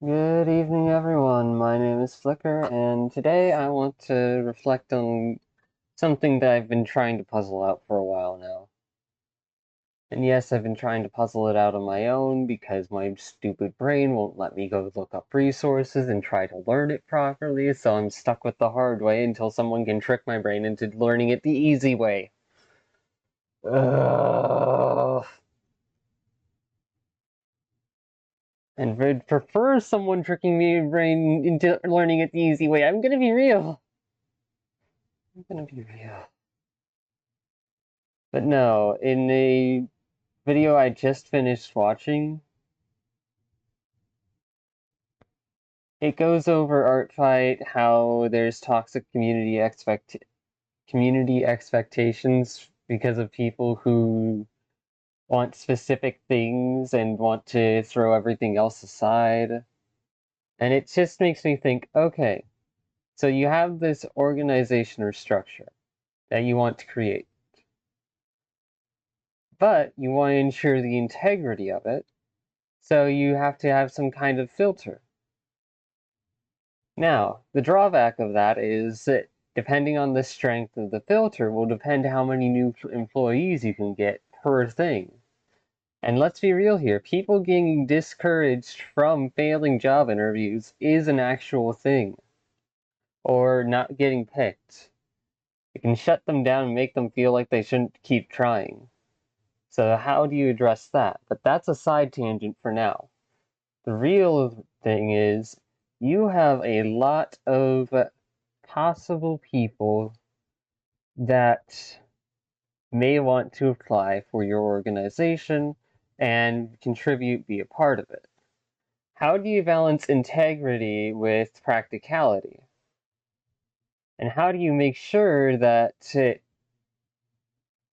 Good evening, everyone. My name is Flicker, and today I want to reflect on something that I've been trying to puzzle out for a while now. And yes, I've been trying to puzzle it out on my own because my stupid brain won't let me go look up resources and try to learn it properly, so I'm stuck with the hard way until someone can trick my brain into learning it the easy way. Ugh. And would prefer someone tricking my brain into learning it the easy way. I'm gonna be real. I'm gonna be real. But no, in a video I just finished watching, it goes over Art Fight, how there's toxic community expectations because of people who want specific things and want to throw everything else aside. And it just makes me think, okay, so you have this organization or structure that you want to create, but you want to ensure the integrity of it, so you have to have some kind of filter. Now, the drawback of that is that depending on the strength of the filter will depend how many new employees you can get per thing. And let's be real here, people getting discouraged from failing job interviews is an actual thing. Or not getting picked. It can shut them down and make them feel like they shouldn't keep trying. So how do you address that? But that's a side tangent for now. The real thing is, you have a lot of possible people that may want to apply for your organization and contribute, be a part of it. How do you balance integrity with practicality? And how do you make sure that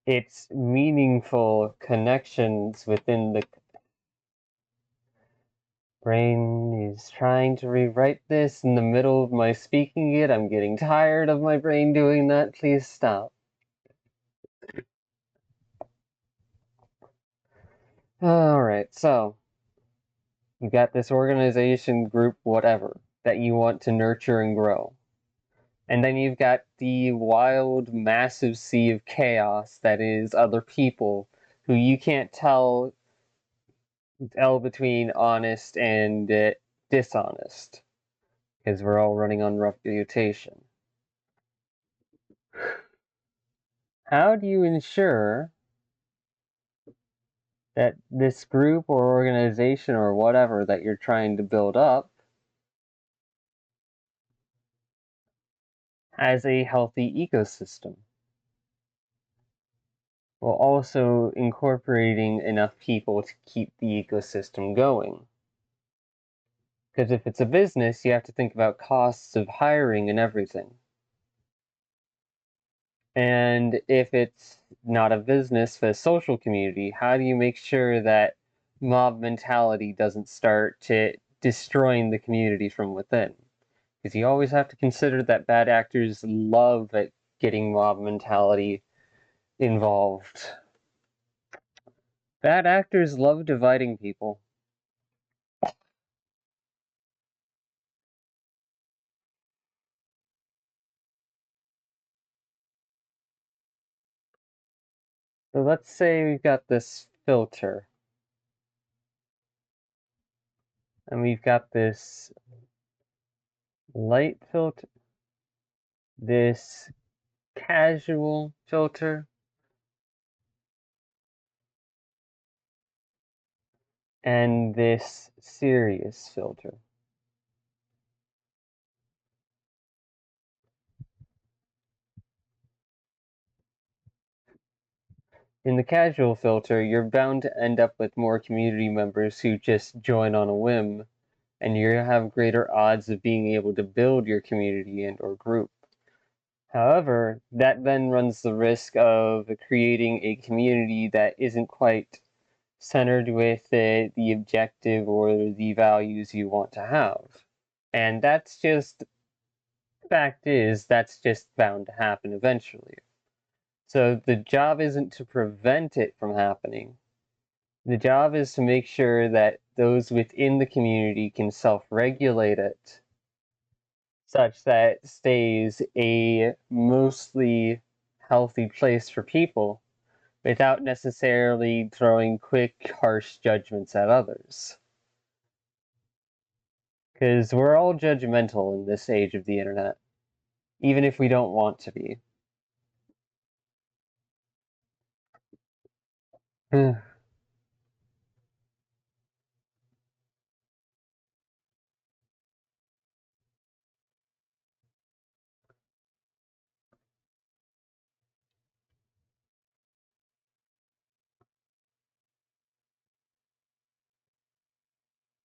it's meaningful connections within the brain is trying to rewrite this in the middle of my speaking it. I'm getting tired of my brain doing that. Please stop. Alright, so you got this organization, group, whatever, that you want to nurture and grow. And then you've got the wild, massive sea of chaos that is other people who you can't tell between honest and dishonest because we're all running on reputation. How do you ensure that this group or organization or whatever that you're trying to build up has a healthy ecosystem, while also incorporating enough people to keep the ecosystem going? Because if it's a business, you have to think about costs of hiring and everything. And if it's not a business, but a social community, how do you make sure that mob mentality doesn't start to destroying the community from within? Because you always have to consider that bad actors love at getting mob mentality involved. Bad actors love dividing people. So let's say we've got this filter, and we've got this light filter, this casual filter, and this serious filter. In the casual filter, you're bound to end up with more community members who just join on a whim, and you have greater odds of being able to build your community and or group. However, that then runs the risk of creating a community that isn't quite centered with the objective or the values you want to have. And that's just, fact is, that's just bound to happen eventually. So the job isn't to prevent it from happening. The job is to make sure that those within the community can self-regulate it such that it stays a mostly healthy place for people without necessarily throwing quick, harsh judgments at others. Because we're all judgmental in this age of the internet, even if we don't want to be.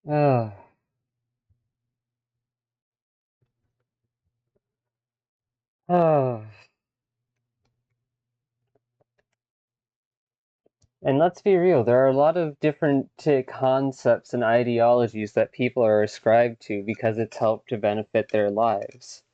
Oh, oh. And let's be real, there are a lot of different concepts and ideologies that people are ascribed to because it's helped to benefit their lives.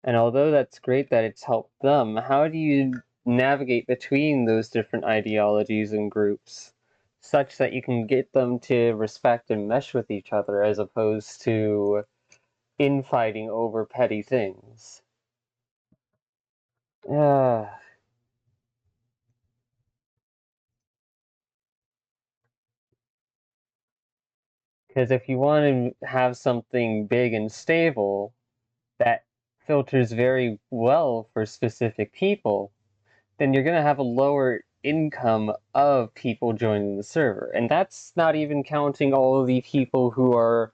And although that's great that it's helped them, how do you navigate between those different ideologies and groups such that you can get them to respect and mesh with each other as opposed to infighting over petty things? Yeah, because if you want to have something big and stable that filters very well for specific people, then you're going to have a lower income of people joining the server. And that's not even counting all of the people who are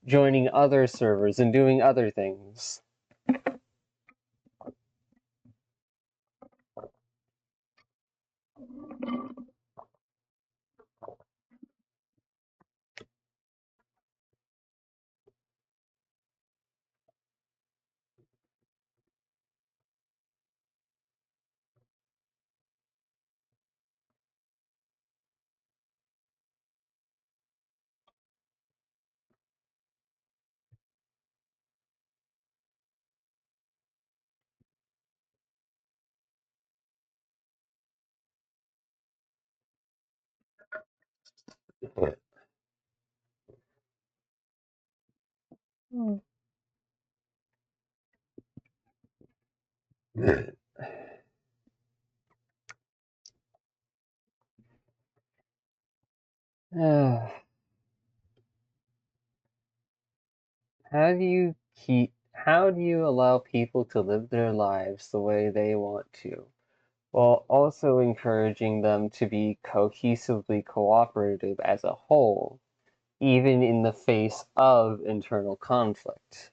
joining other servers and doing other things. How do you allow people to live their lives the way they want to, while also encouraging them to be cohesively cooperative as a whole, even in the face of internal conflict?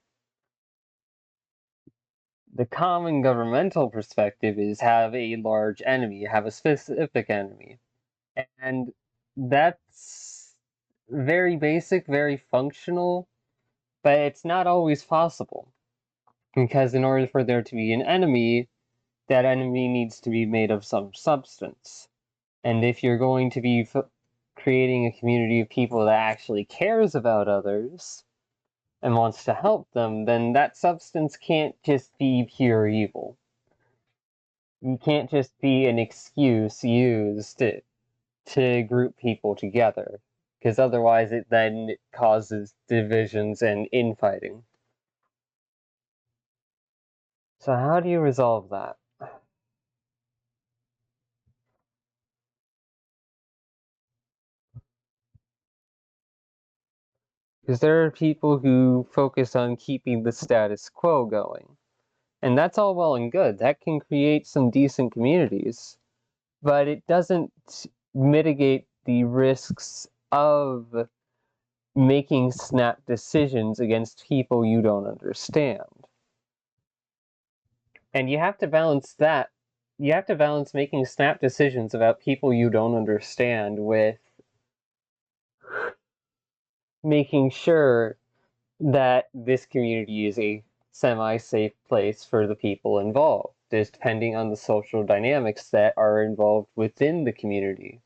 The common governmental perspective is have a large enemy, have a specific enemy. And that's very basic, very functional, but it's not always possible. Because in order for there to be an enemy, that enemy needs to be made of some substance. And if you're going to be creating a community of people that actually cares about others and wants to help them, then that substance can't just be pure evil. You can't just be an excuse used to group people together, because otherwise it then causes divisions and infighting. So how do you resolve that? Because there are people who focus on keeping the status quo going. And that's all well and good. That can create some decent communities, but it doesn't mitigate the risks of making snap decisions against people you don't understand. And you have to balance that. You have to balance making snap decisions about people you don't understand with making sure that this community is a semi-safe place for the people involved, just depending on the social dynamics that are involved within the community.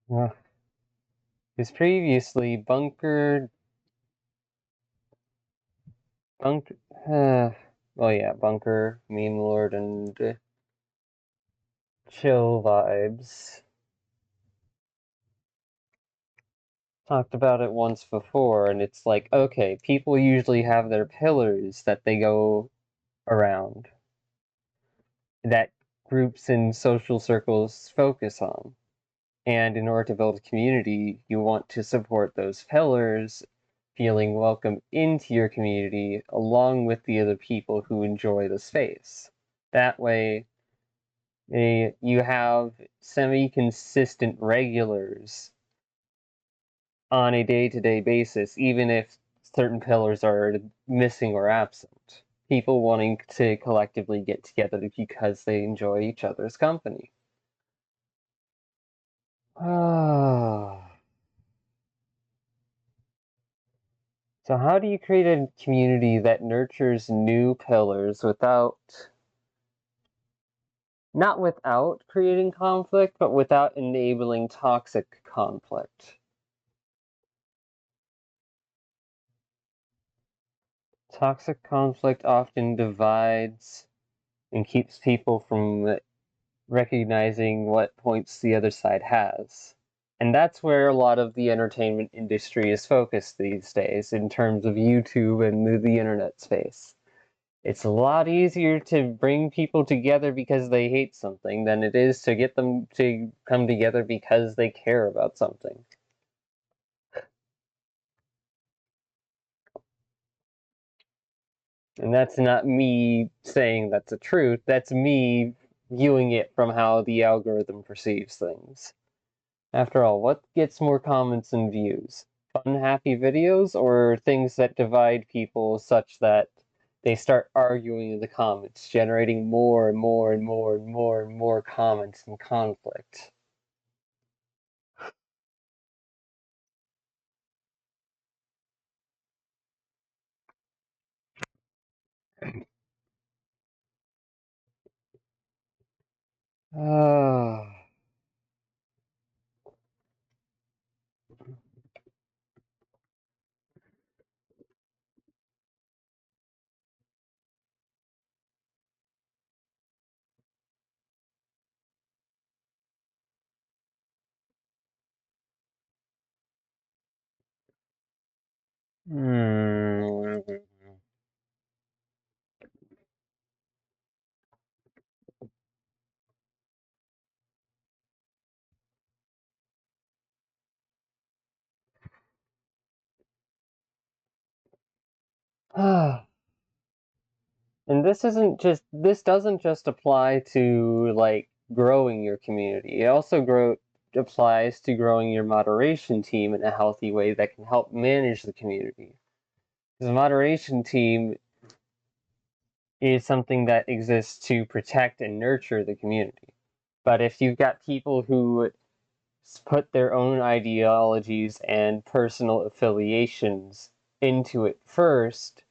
Because previously, Bunker, well, yeah, Bunker, Meme Lord, and chill vibes. Talked about it once before, and it's like, okay, people usually have their pillars that they go around, that groups and social circles focus on. And in order to build a community, you want to support those pillars, feeling welcome into your community along with the other people who enjoy the space. That way, you have semi-consistent regulars on a day-to-day basis, even if certain pillars are missing or absent. People wanting to collectively get together because they enjoy each other's company. So how do you create a community that nurtures new pillars not without creating conflict, but without enabling toxic conflict? Toxic conflict often divides and keeps people from recognizing what points the other side has. And that's where a lot of the entertainment industry is focused these days in terms of YouTube and the internet space. It's a lot easier to bring people together because they hate something than it is to get them to come together because they care about something. And that's not me saying that's the truth, that's me viewing it from how the algorithm perceives things. After all, what gets more comments and views? Fun, happy videos, or things that divide people such that they start arguing in the comments, generating more and more and more and more and more comments and conflict? Ah. Hmm. Ah. And this doesn't just apply to like growing your community. It also applies to growing your moderation team in a healthy way that can help manage the community. The moderation team is something that exists to protect and nurture the community. But if you've got people who put their own ideologies and personal affiliations into it first,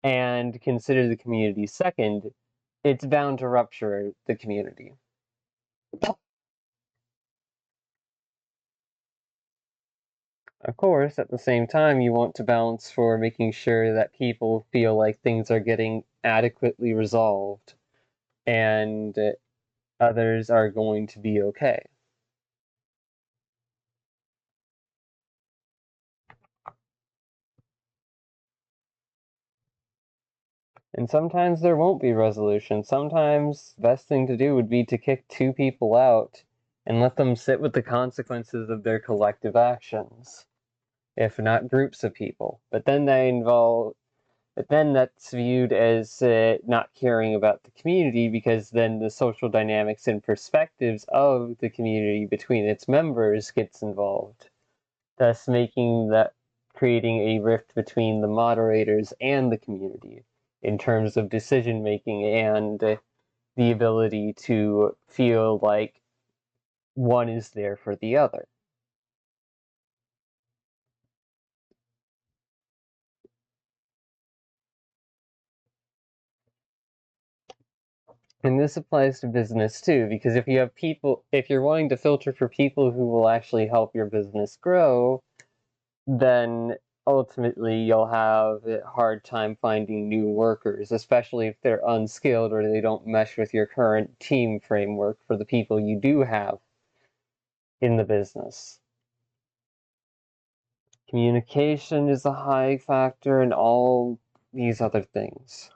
and consider the community second, it's bound to rupture the community. Of course, at the same time, you want to balance for making sure that people feel like things are getting adequately resolved and others are going to be okay. And sometimes there won't be resolution. Sometimes the best thing to do would be to kick two people out and let them sit with the consequences of their collective actions, if not groups of people. But then that's viewed as not caring about the community because then the social dynamics and perspectives of the community between its members gets involved, thus creating a rift between the moderators and the community in terms of decision making and the ability to feel like one is there for the other. And this applies to business too, because if you're wanting to filter for people who will actually help your business grow, then ultimately you'll have a hard time finding new workers, especially if they're unskilled or they don't mesh with your current team framework for the people you do have in the business. Communication is a high factor in all these other things.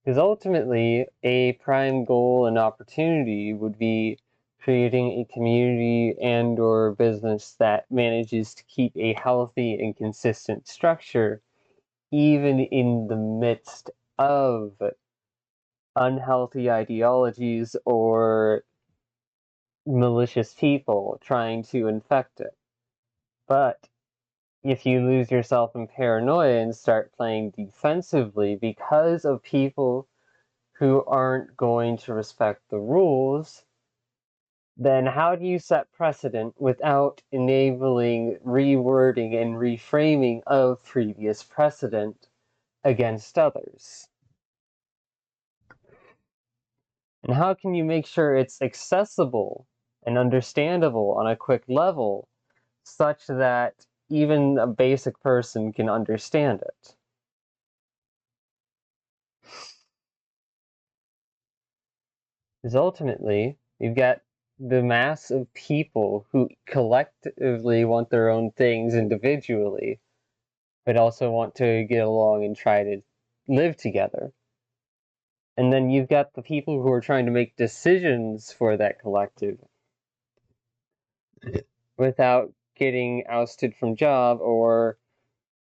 Because ultimately, a prime goal and opportunity would be creating a community and or business that manages to keep a healthy and consistent structure even in the midst of unhealthy ideologies or malicious people trying to infect it. But if you lose yourself in paranoia and start playing defensively because of people who aren't going to respect the rules, then how do you set precedent without enabling rewording and reframing of previous precedent against others? And how can you make sure it's accessible and understandable on a quick level such that even a basic person can understand it? Because ultimately, you've got the mass of people who collectively want their own things individually, but also want to get along and try to live together. And then you've got the people who are trying to make decisions for that collective without getting ousted from job or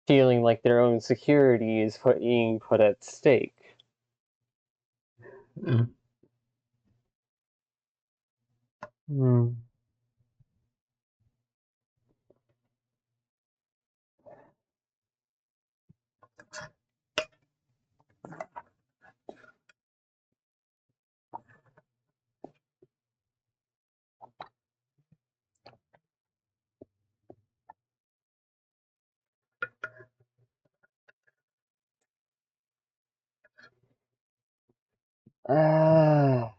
feeling like their own security is being put at stake. Mm. Hmm. Ah,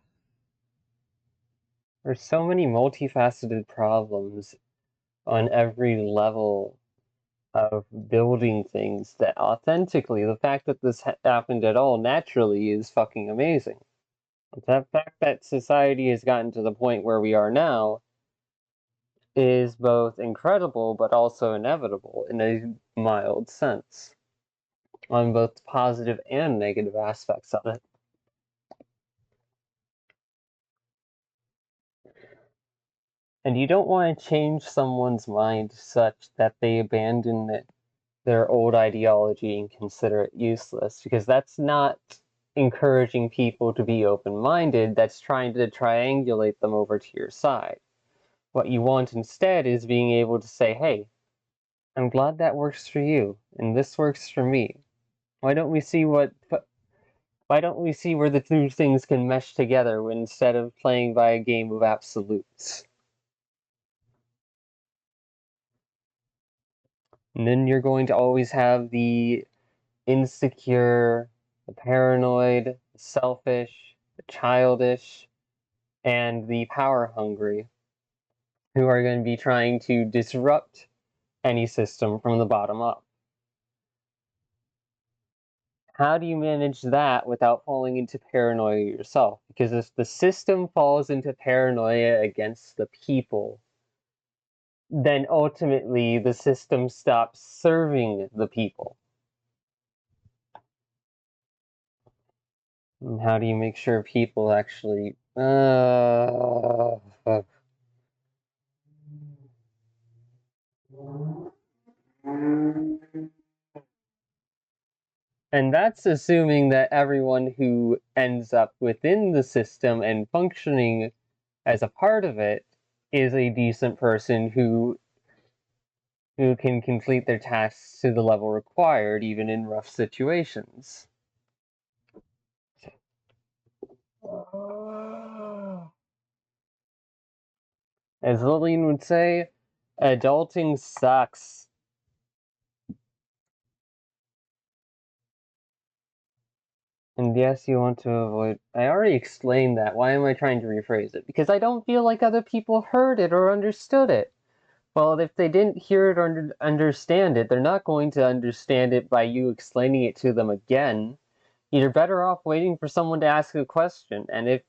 there's so many multifaceted problems on every level of building things that authentically, the fact that this happened at all naturally is fucking amazing. The fact that society has gotten to the point where we are now is both incredible but also inevitable in a mild sense on both positive and negative aspects of it. And you don't want to change someone's mind such that they abandon their old ideology and consider it useless, because that's not encouraging people to be open-minded, that's trying to triangulate them over to your side. What you want instead is being able to say, hey, I'm glad that works for you, and this works for me. Why don't we see why don't we see where the two things can mesh together instead of playing by a game of absolutes? And then you're going to always have the insecure, the paranoid, the selfish, the childish, and the power hungry who are going to be trying to disrupt any system from the bottom up. How do you manage that without falling into paranoia yourself? Because if the system falls into paranoia against the people, then ultimately the system stops serving the people. And how do you make sure people actually and that's assuming that everyone who ends up within the system and functioning as a part of it is a decent person who can complete their tasks to the level required, even in rough situations. As Lillian would say, adulting sucks. And yes, you want to avoid. I already explained that. Why am I trying to rephrase it? Because I don't feel like other people heard it or understood it. Well, if they didn't hear it or understand it, they're not going to understand it by you explaining it to them again. You're better off waiting for someone to ask a question, and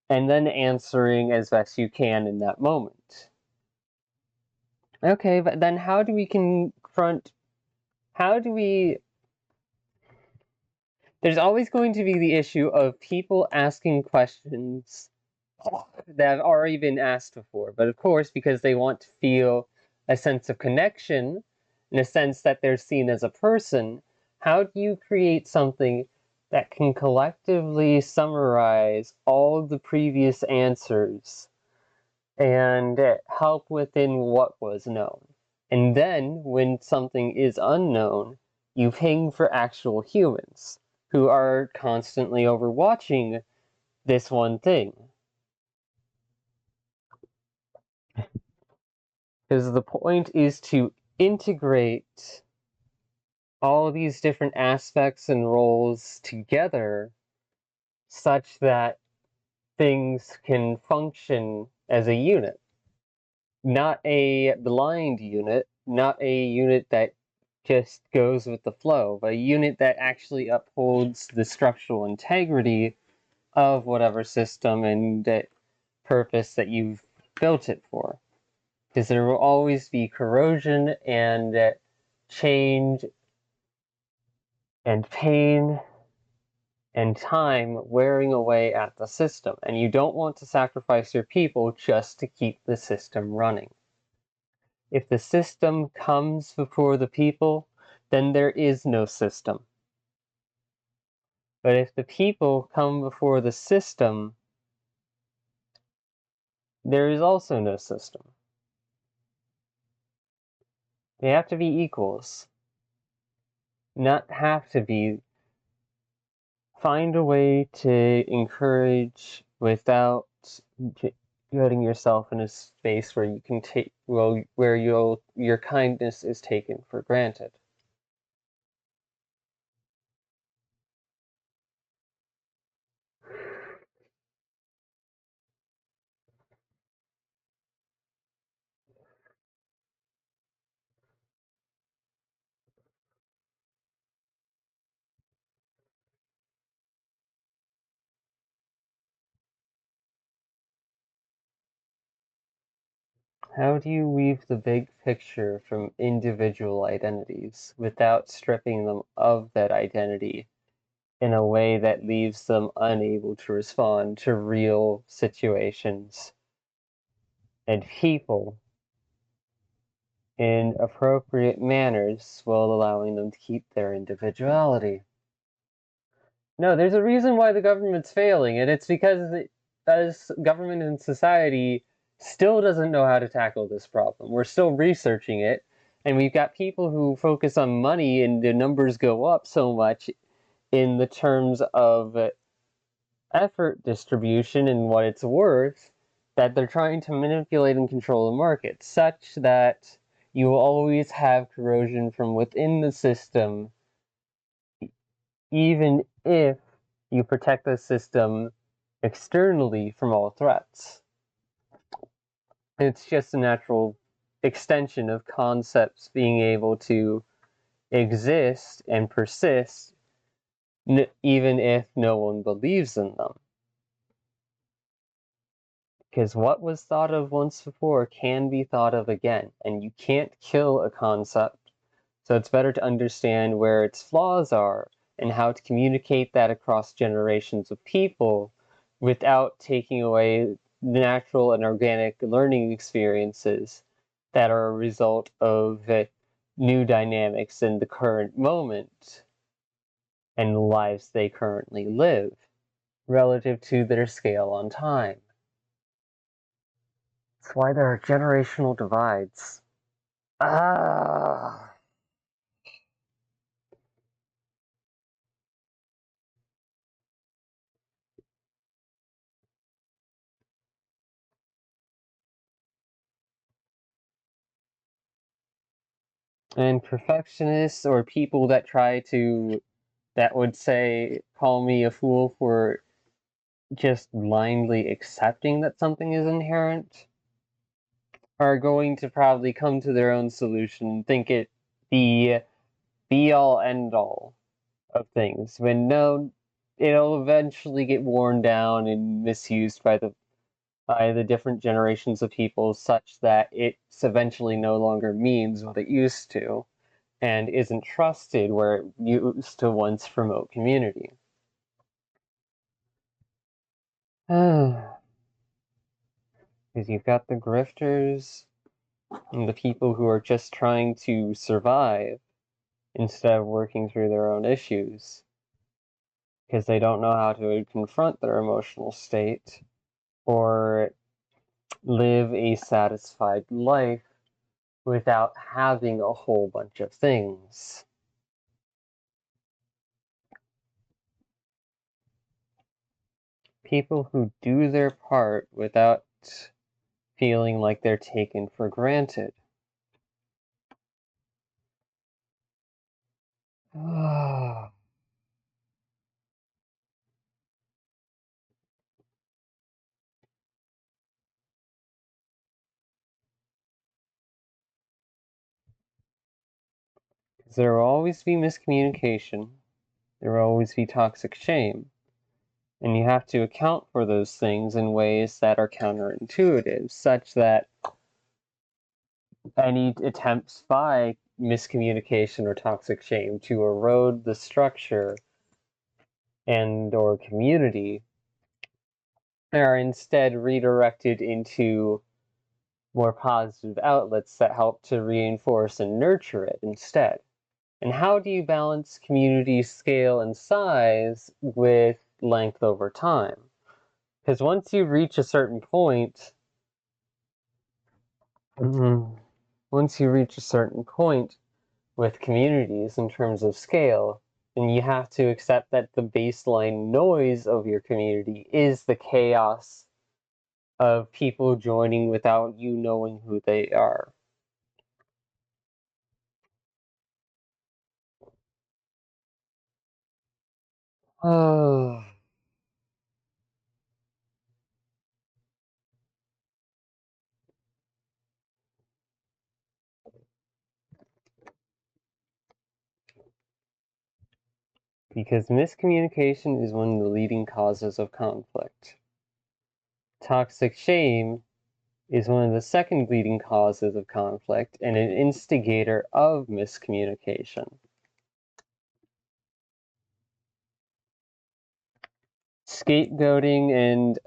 then answering as best you can in that moment. Okay, but then how do we confront, how do we, there's always going to be the issue of people asking questions that have already been asked before, but of course, because they want to feel a sense of connection, in a sense that they're seen as a person, how do you create something that can collectively summarize all of the previous answers and help within what was known? And then, when something is unknown, you ping for actual humans who are constantly overwatching this one thing. Because the point is to integrate all these different aspects and roles together such that things can function as a unit. Not a blind unit, not a unit that just goes with the flow, but a unit that actually upholds the structural integrity of whatever system and purpose that you've built it for. Because there will always be corrosion and change and pain and time wearing away at the system, and you don't want to sacrifice your people just to keep the system running. If the system comes before the people, then there is no system. But if the people come before the system, there is also no system. They have to be equals, not have to be. Find a way to encourage without getting yourself in a space where you can take, well, where your kindness is taken for granted. How do you weave the big picture from individual identities without stripping them of that identity in a way that leaves them unable to respond to real situations and people in appropriate manners while allowing them to keep their individuality? No, there's a reason why the government's failing, and it's because as government and society still doesn't know how to tackle this problem. We're still researching it, and we've got people who focus on money, and the numbers go up so much in the terms of effort distribution and what it's worth that they're trying to manipulate and control the market such that you will always have corrosion from within the system, even if you protect the system externally from all threats. It's just a natural extension of concepts being able to exist and persist even if no one believes in them. Because what was thought of once before can be thought of again, and you can't kill a concept. So it's better to understand where its flaws are and how to communicate that across generations of people without taking away natural and organic learning experiences that are a result of new dynamics in the current moment and the lives they currently live relative to their scale on time. That's why there are generational divides. Ah. And perfectionists or people that that would say, call me a fool for just blindly accepting that something is inherent. are going to probably come to their own solution and think it the be all end all of things, when no, it'll eventually get worn down and misused by the different generations of people such that it's eventually no longer means what it used to and isn't trusted where it used to once promote community. Because you've got the grifters and the people who are just trying to survive instead of working through their own issues because they don't know how to confront their emotional state or live a satisfied life without having a whole bunch of things. People who do their part without feeling like they're taken for granted. Because there will always be miscommunication, there will always be toxic shame, and you have to account for those things in ways that are counterintuitive, such that any attempts by miscommunication or toxic shame to erode the structure and or community are instead redirected into more positive outlets that help to reinforce and nurture it instead. And how do you balance community scale and size with length over time? Because once you reach a certain point, once you reach a certain point with communities in terms of scale, then you have to accept that the baseline noise of your community is the chaos of people joining without you knowing who they are. Oh, because miscommunication is one of the leading causes of conflict. Toxic shame is one of the second leading causes of conflict and an instigator of miscommunication. Scapegoating and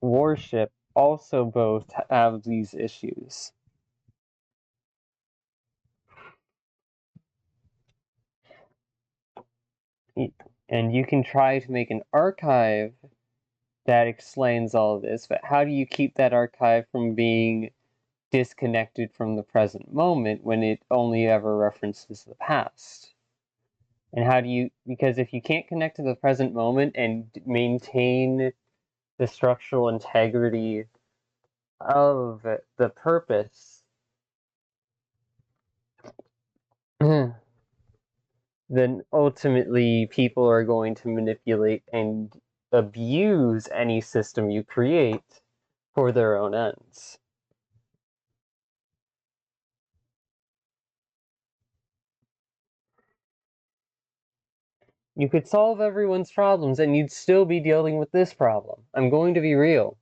worship also both have these issues. And you can try to make an archive that explains all of this, but how do you keep that archive from being disconnected from the present moment when it only ever references the past? And how do you, because if you can't connect to the present moment and maintain the structural integrity of the purpose, then ultimately people are going to manipulate and abuse any system you create for their own ends. You could solve everyone's problems and you'd still be dealing with this problem. I'm going to be real.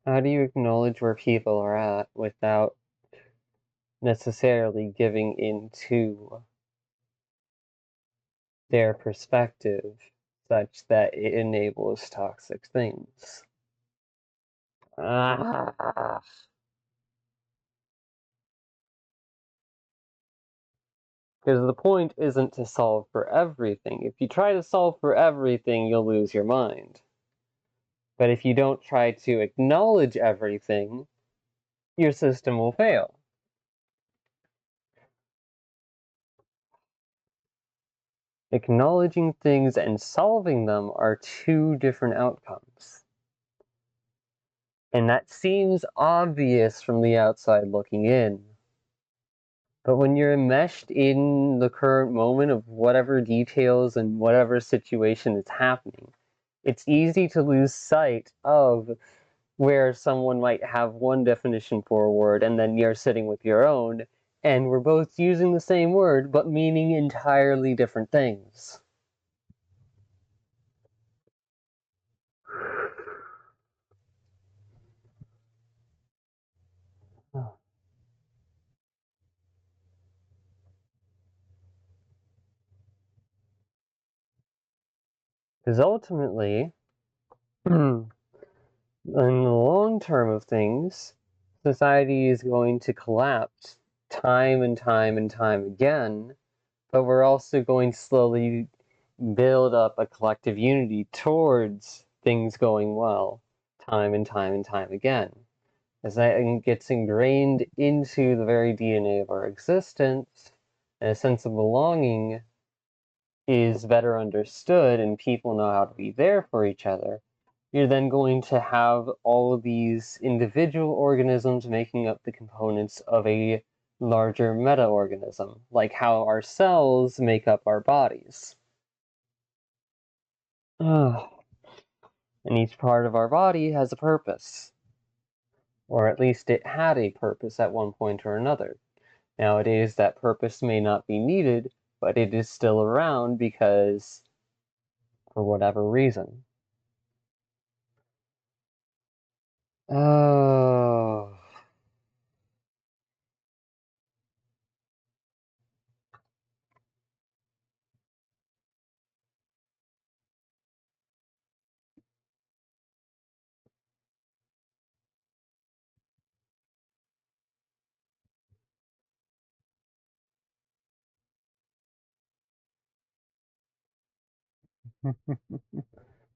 How do you acknowledge where people are at without necessarily giving into their perspective such that it enables toxic things. Ah. Because the point isn't to solve for everything. If you try to solve for everything, you'll lose your mind. But if you don't try to acknowledge everything, your system will fail. Acknowledging things and solving them are two different outcomes. And that seems obvious from the outside looking in. But when you're enmeshed in the current moment of whatever details and whatever situation is happening, it's easy to lose sight of where someone might have one definition for a word and then you're sitting with your own, and we're both using the same word but meaning entirely different things. Because ultimately, in the long term of things, society is going to collapse time and time and time again, but we're also going to slowly build up a collective unity towards things going well time and time and time again. As that gets ingrained into the very DNA of our existence, and a sense of belonging is better understood and people know how to be there for each other, you're then going to have all of these individual organisms making up the components of a larger meta-organism, like how our cells make up our bodies. And each part of our body has a purpose, or at least it had a purpose at one point or another. Nowadays, that purpose may not be needed, but it is still around because, for whatever reason. Oh.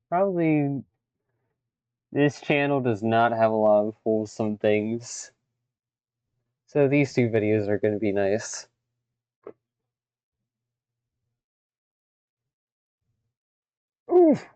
Probably this channel does not have a lot of wholesome things. So these two videos are going to be nice. Oof.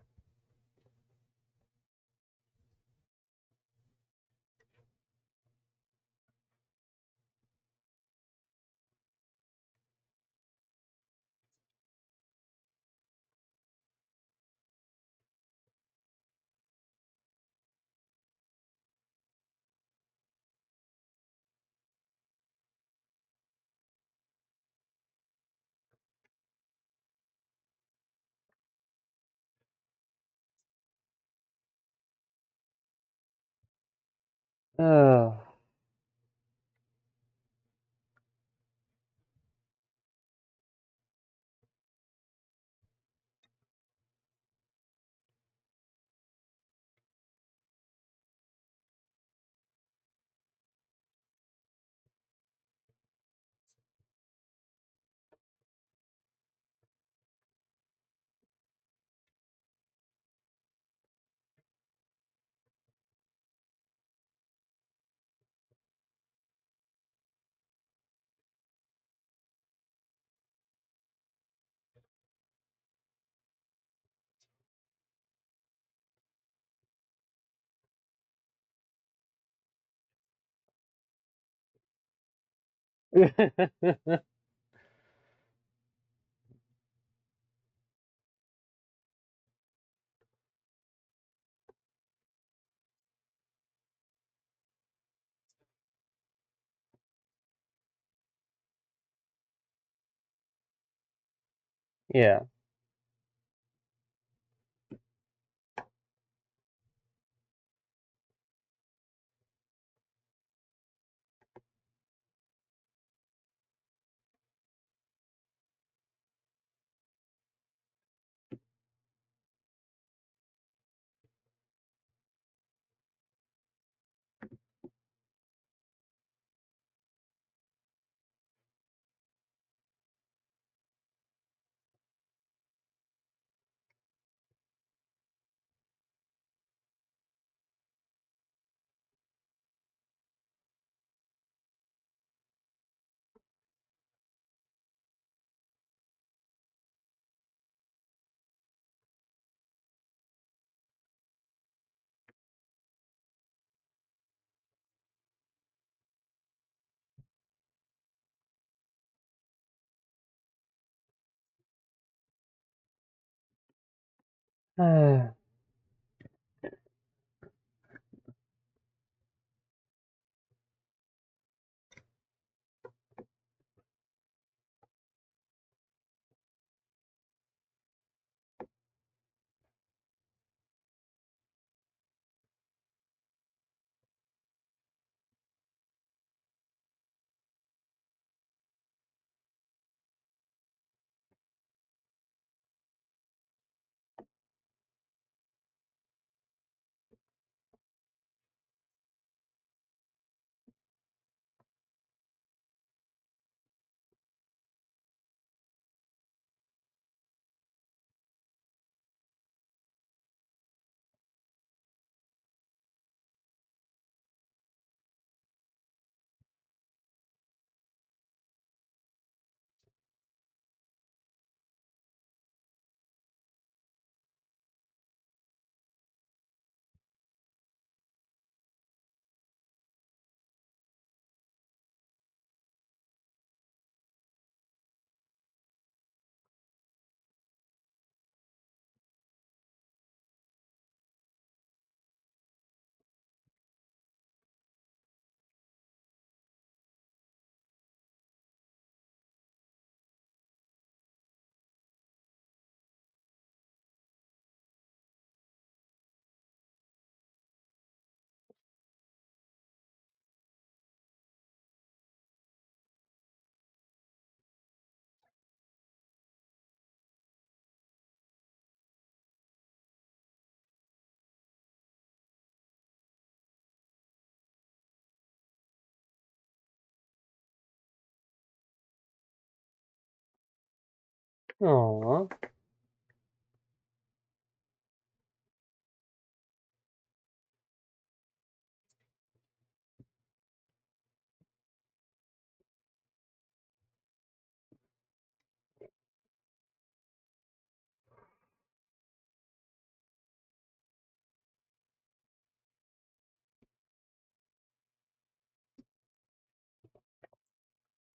Oh. Yeah. Aww.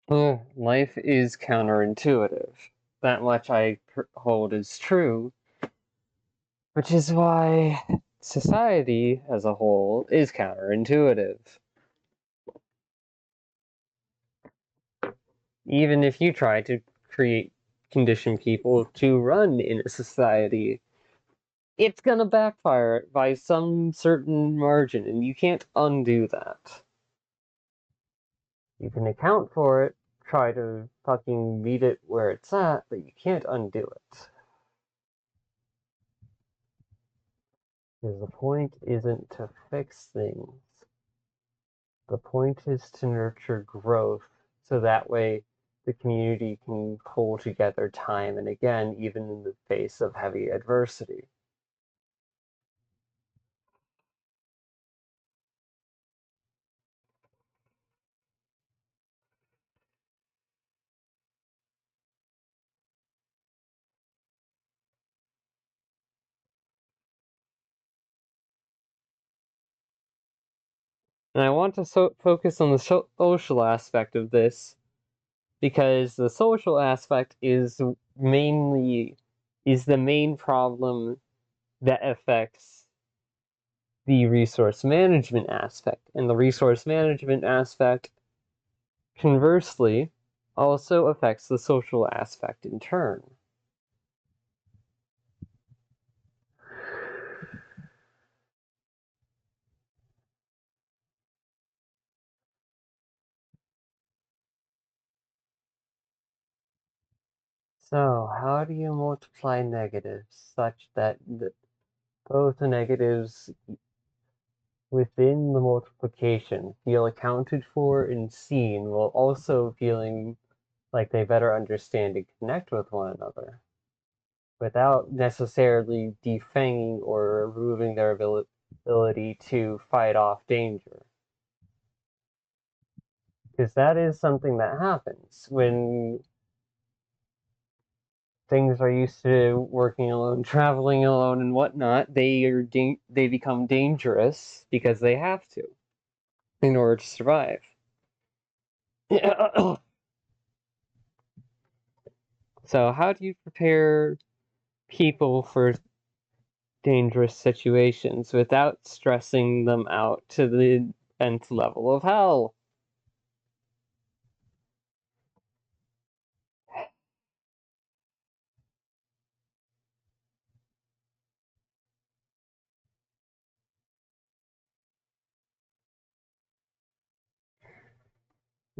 Well, life is counterintuitive. That much I hold is true, which is why society as a whole is counterintuitive. Even if you try to create condition people to run in a society, it's gonna backfire by some certain margin, and you can't undo that. You can account for it, try to fucking meet it where it's at, but you can't undo it. Because the point isn't to fix things. The point is to nurture growth so that way the community can pull together time and again, even in the face of heavy adversity. And I want to focus on the social aspect of this because the social aspect is the main problem that affects the resource management aspect. And the resource management aspect, conversely, also affects the social aspect in turn. So, how do you multiply negatives such that both the negatives within the multiplication feel accounted for and seen while also feeling like they better understand and connect with one another without necessarily defanging or removing their ability to fight off danger? Because that is something that happens when things are used to working alone, traveling alone, and whatnot. They become dangerous because they have to in order to survive. So, how do you prepare people for dangerous situations without stressing them out to the nth level of hell.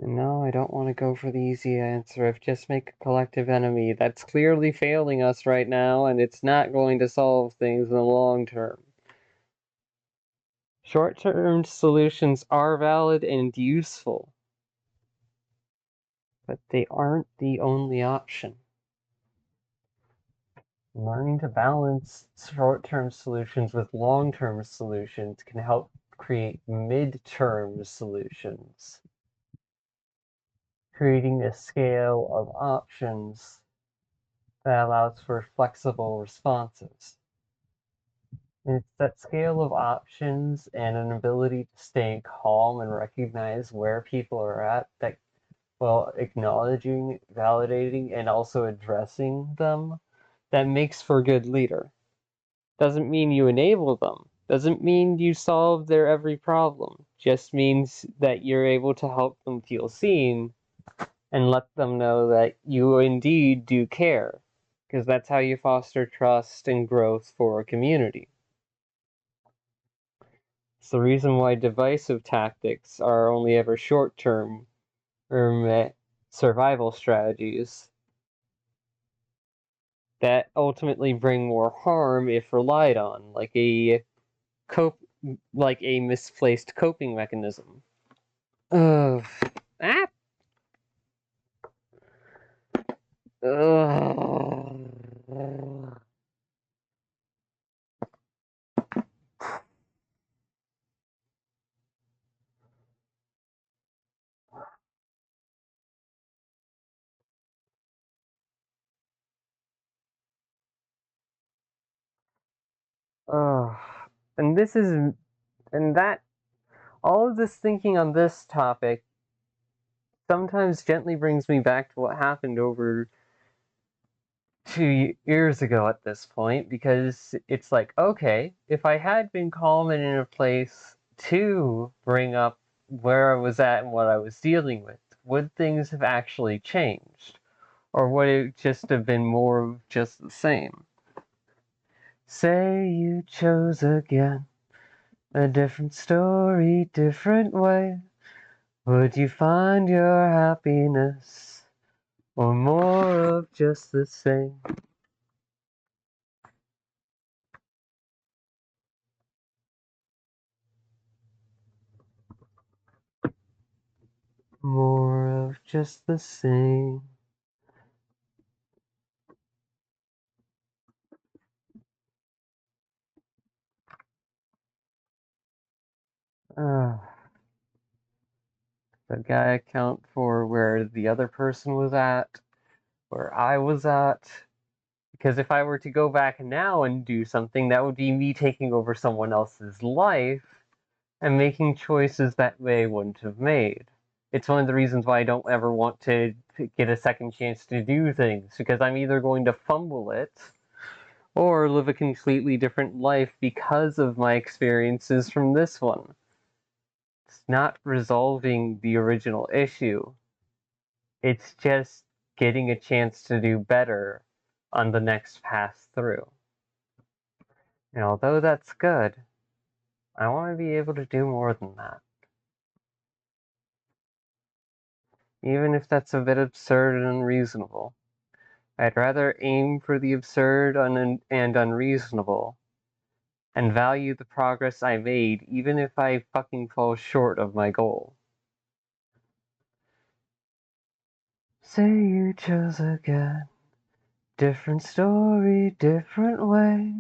No, I don't want to go for the easy answer of just make a collective enemy. That's clearly failing us right now, and it's not going to solve things in the long term. Short-term solutions are valid and useful, but they aren't the only option. Learning to balance short-term solutions with long-term solutions can help create mid-term solutions, creating a scale of options that allows for flexible responses. And it's that scale of options and an ability to stay calm and recognize where people are at that, well, acknowledging, validating, and also addressing them, that makes for a good leader. Doesn't mean you enable them. Doesn't mean you solve their every problem. Just means that you're able to help them feel seen and let them know that you indeed do care. Because that's how you foster trust and growth for a community. It's the reason why divisive tactics are only ever short-term survival strategies that ultimately bring more harm if relied on, cope like a misplaced coping mechanism. Ugh. Ah. Ugh. Ugh. And this is, and that, all of this thinking on this topic sometimes gently brings me back to what happened over 2 years ago at this point, because it's like, okay, if I had been calm and in a place to bring up where I was at and what I was dealing with, would things have actually changed? Or would it just have been more of just the same? Say you chose again, a different story, different way. Would you find your happiness, or more of just the same? More of just the same. Uh, the guy account for where the other person was at, where I was at. Because if I were to go back now and do something, that would be me taking over someone else's life and making choices that they wouldn't have made. It's one of the reasons why I don't ever want to get a second chance to do things, because I'm either going to fumble it or live a completely different life because of my experiences from this one. It's not resolving the original issue. It's just getting a chance to do better on the next pass through. And although that's good, I want to be able to do more than that. Even if that's a bit absurd and unreasonable. I'd rather aim for the absurd and unreasonable and value the progress I made even if I fucking fall short of my goal. Say you chose again. Different story, different way.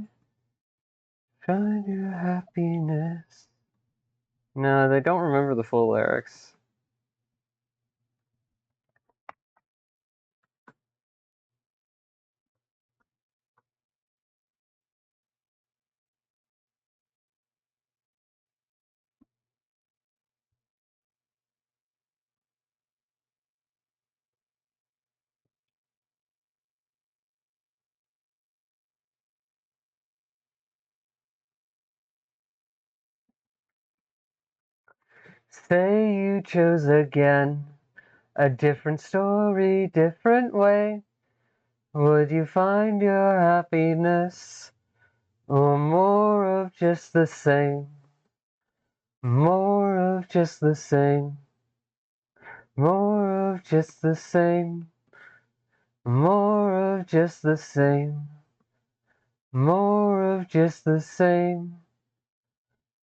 Find your happiness. No, they don't remember the full lyrics. Say you chose again, a different story, different way. Would you find your happiness, or more of just the same? More of just the same. More of just the same. More of just the same. More of just the same.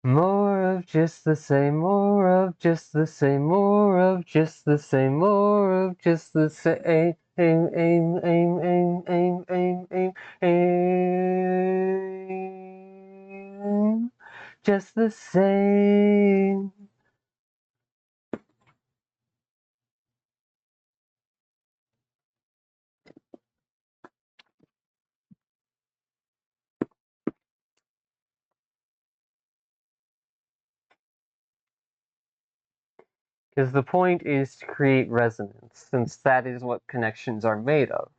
More of just the same. More of just the same. More of just the same. More of just the same. Aim, aim, aim, aim, aim, aim, aim, aim. Just the same. Because the point is to create resonance, since that is what connections are made of.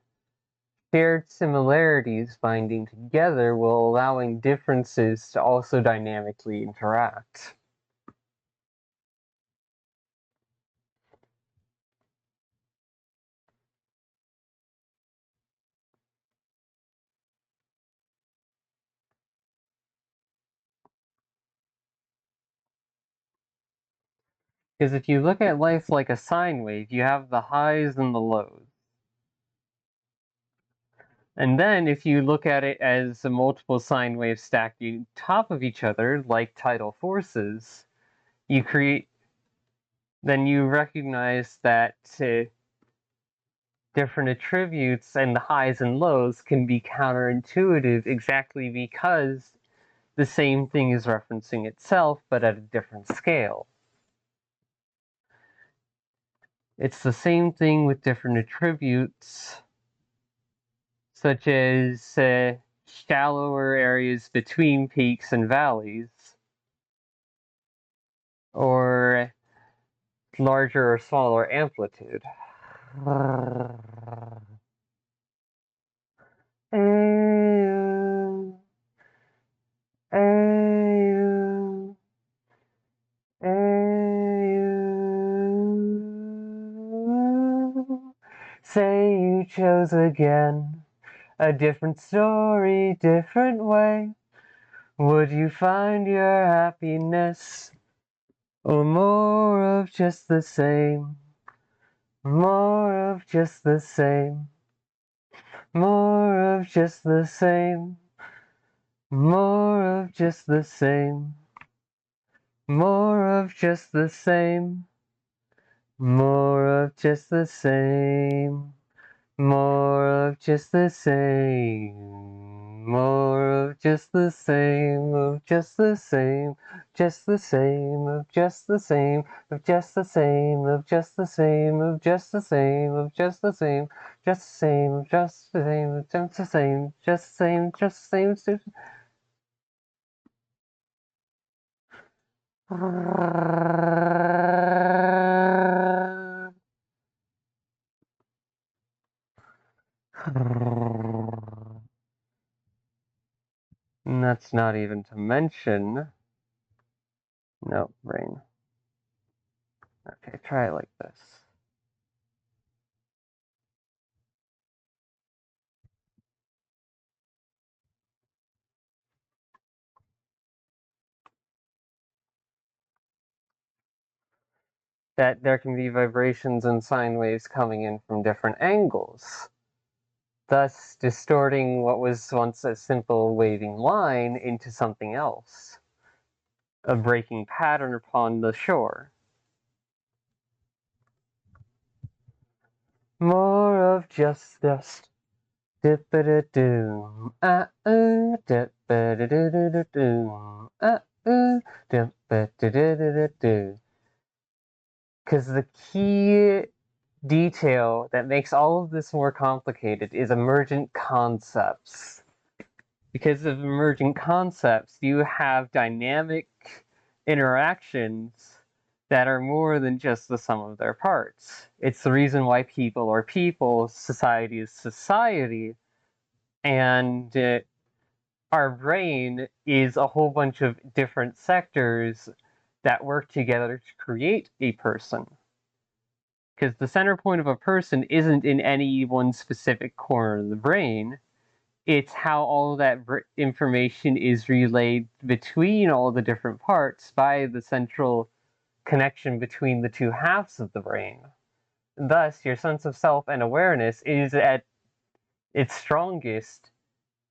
Shared similarities binding together while allowing differences to also dynamically interact. Because if you look at life like a sine wave, you have the highs and the lows. And then if you look at it as a multiple sine waves stacked on top of each other, like tidal forces, then you recognize that different attributes and the highs and lows can be counterintuitive exactly because the same thing is referencing itself, but at a different scale. It's the same thing with different attributes, such as shallower areas between peaks and valleys, or larger or smaller amplitude. Say you chose again, a different story, different way. Would you find your happiness, or more of just the same? More of just the same. More of just the same. More of just the same. More of just the same. More of just the same. More of just the same. More of just the same. Of just the same. Just the same. Of just the same. Of just the same. Of just the same. Of just the same. Of just the same. Just the same. Of just the same. Of just the same. Just the same. Just the same. And that's not even to mention. No, brain. Okay, try it like this. That there can be vibrations and sine waves coming in from different angles, thus distorting what was once a simple waving line into something else, a breaking pattern upon the shore. More of just this. Dip-a-da-doom, ah-ooh, dip-a-da-do-do-do-doom, ah-ooh, dip-a-da-da-da-da-do. Because the key detail that makes all of this more complicated is emergent concepts. Because of emergent concepts, you have dynamic interactions that are more than just the sum of their parts. It's the reason why people are people, society is society, and our brain is a whole bunch of different sectors that work together to create a person. Because the center point of a person isn't in any one specific corner of the brain. It's how all that information is relayed between all the different parts by the central connection between the two halves of the brain. Thus, your sense of self and awareness is at its strongest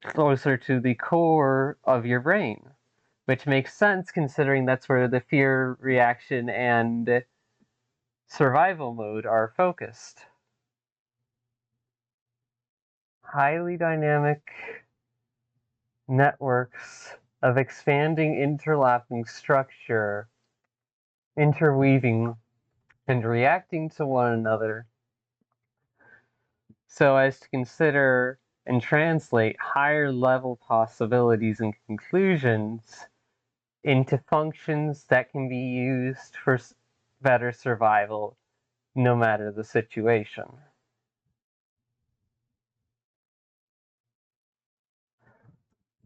closer to the core of your brain, which makes sense considering that's where the fear reaction and survival mode are focused. Highly dynamic networks of expanding, interlapping structure, interweaving, and reacting to one another so as to consider and translate higher level possibilities and conclusions into functions that can be used for better survival no matter the situation.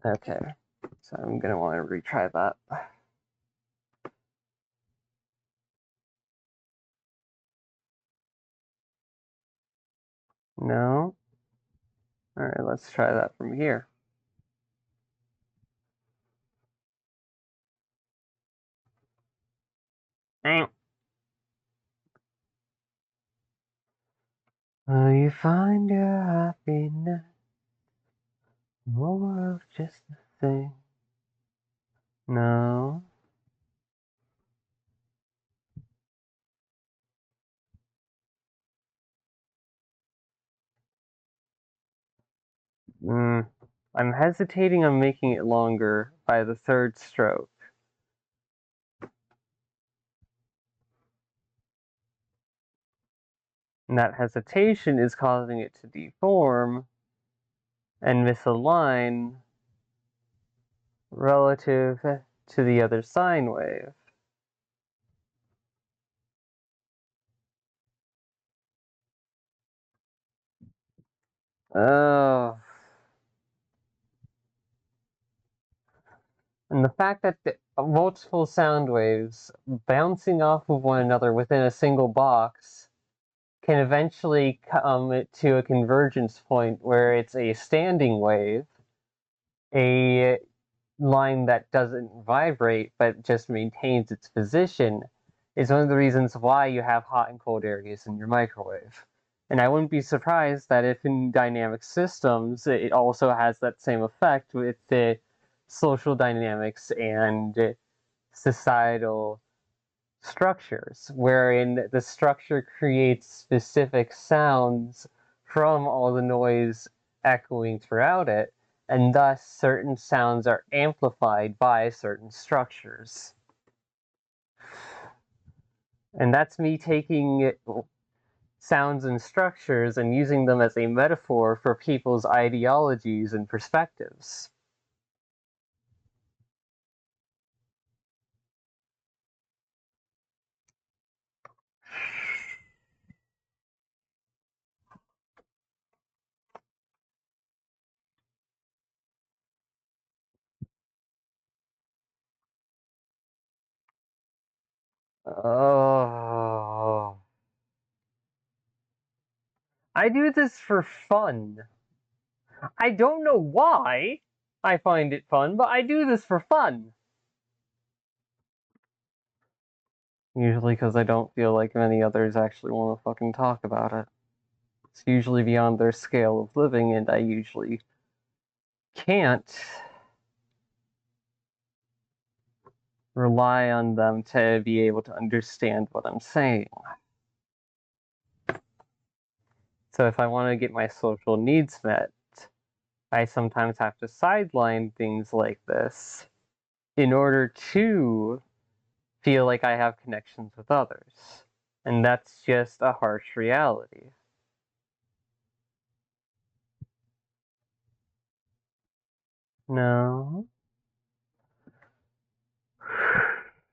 Okay, so I'm going to want to retry that. No? Alright, let's try that from here. Will you find your happiness? More of just the thing. No. I'm hesitating on making it longer by the third stroke. And that hesitation is causing it to deform and misalign relative to the other sine wave. Oh. And the fact that the multiple sound waves bouncing off of one another within a single box can eventually come to a convergence point where it's a standing wave, a line that doesn't vibrate but just maintains its position, is one of the reasons why you have hot and cold areas in your microwave. And I wouldn't be surprised that if in dynamic systems, it also has that same effect with the social dynamics and societal structures, wherein the structure creates specific sounds from all the noise echoing throughout it, and thus certain sounds are amplified by certain structures. And that's me taking sounds and structures and using them as a metaphor for people's ideologies and perspectives. Oh. I do this for fun. I don't know why I find it fun, but I do this for fun. Usually because I don't feel like many others actually want to fucking talk about it. It's usually beyond their scale of living, and I usually can't rely on them to be able to understand what I'm saying. So if I want to get my social needs met, I sometimes have to sideline things like this in order to feel like I have connections with others. And that's just a harsh reality. No.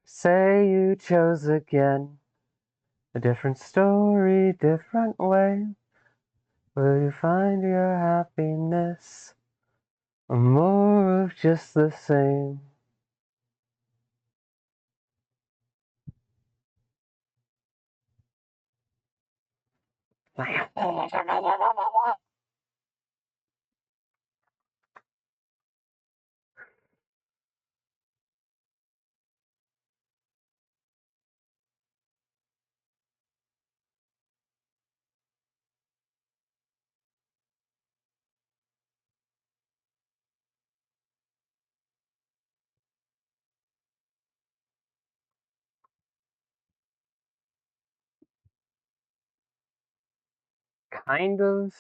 Say you chose again. A different story, different way. Will you find your happiness? Or more of just the same? Kind of.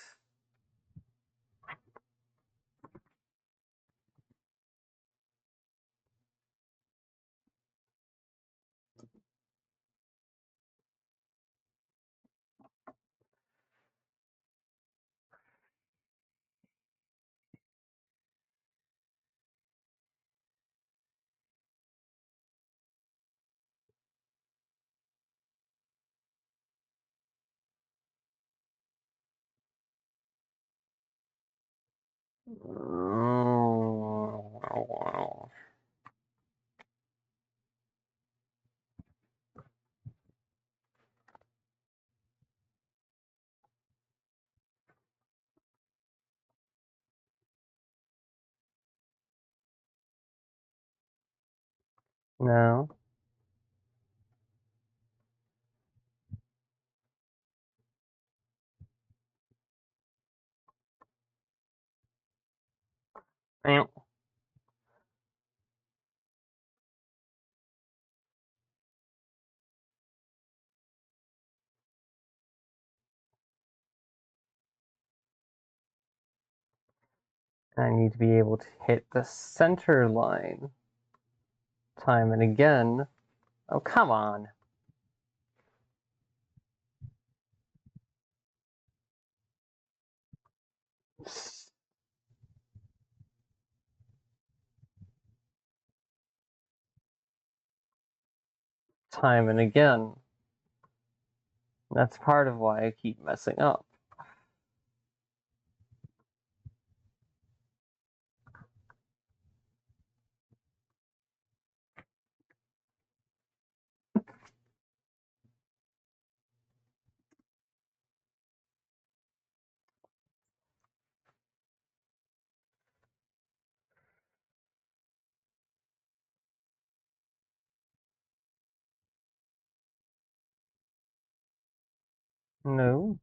No. I need to be able to hit the center line time and again. Oh, come on. Time and again. That's part of why I keep messing up. No.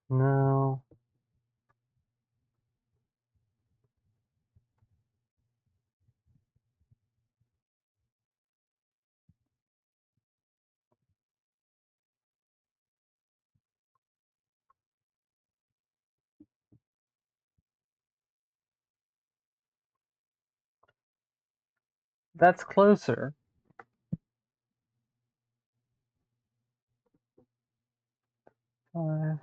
No. That's closer. Five.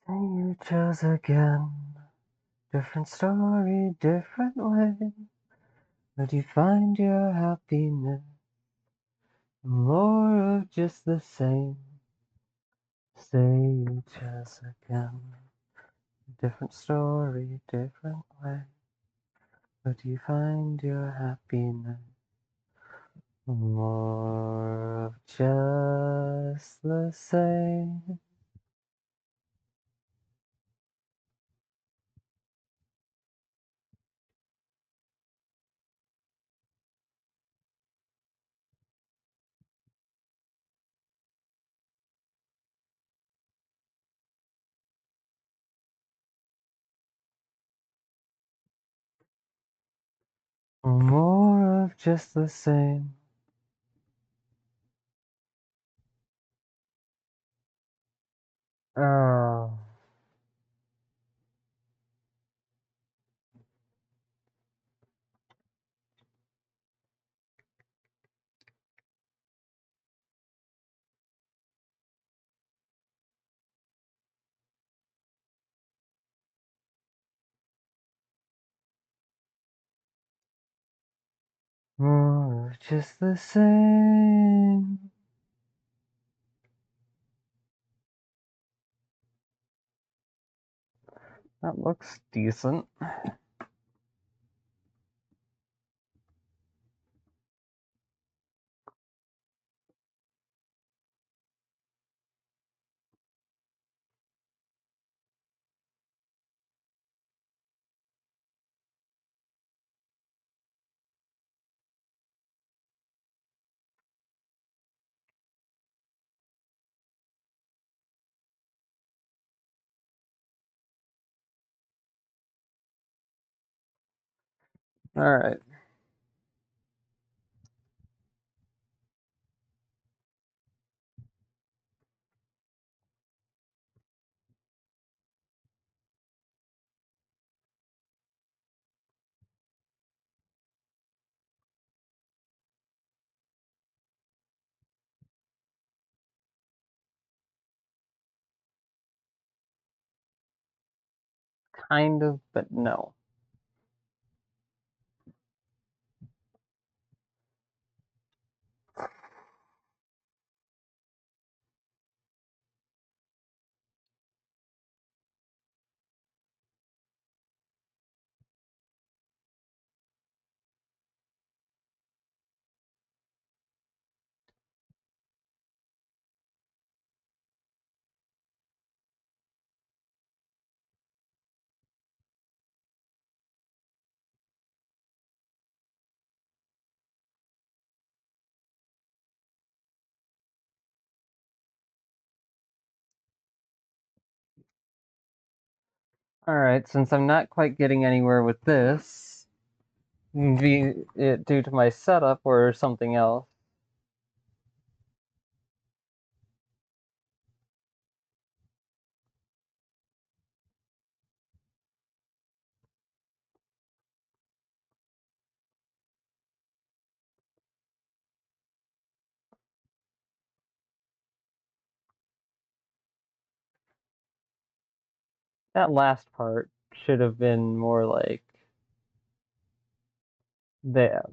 Say you chose again. Different story, different way. But you find your happiness. More of just the same. Say you chose again. Different story, different way. But you find your happiness. More of just the same. More of just the same. Oh. More of just the same. That looks decent. Alright. Kind of, but no. Alright, since I'm not quite getting anywhere with this, be it due to my setup or something else, that last part should have been more like that.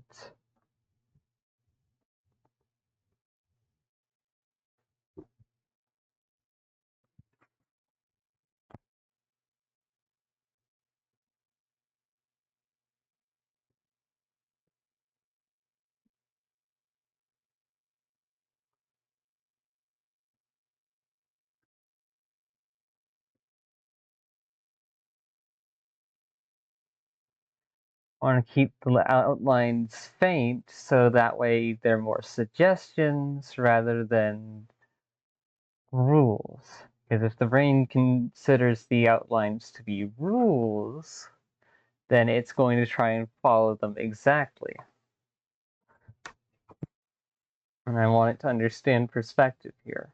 I want to keep the outlines faint so that way they're more suggestions rather than rules. Because if the brain considers the outlines to be rules, then it's going to try and follow them exactly. And I want it to understand perspective here.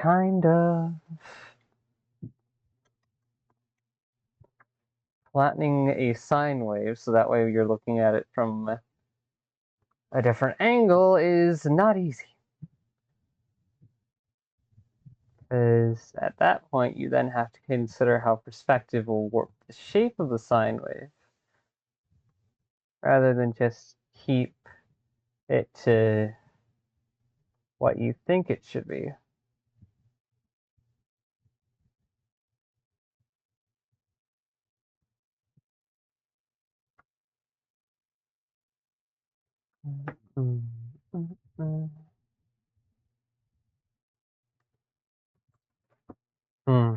Kinda. Flattening a sine wave so that way you're looking at it from a different angle is not easy. Because at that point you then have to consider how perspective will warp the shape of the sine wave rather than just keep it to what you think it should be. Hmm.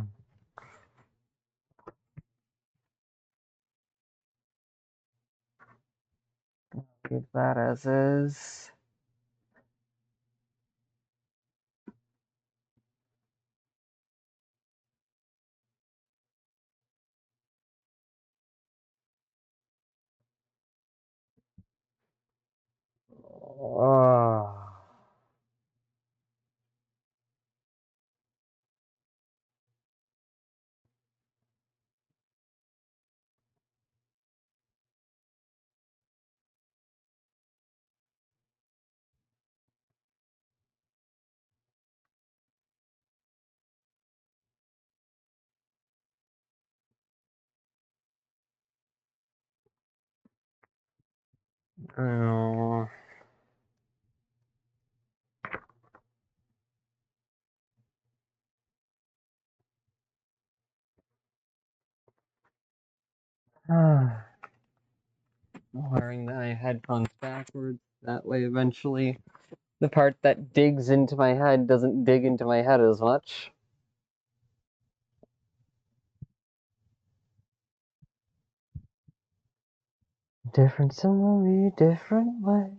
Leave that as is. Oh. Oh. Wearing my headphones backwards. That way, eventually, the part that digs into my head doesn't dig into my head as much. Different summary, different way.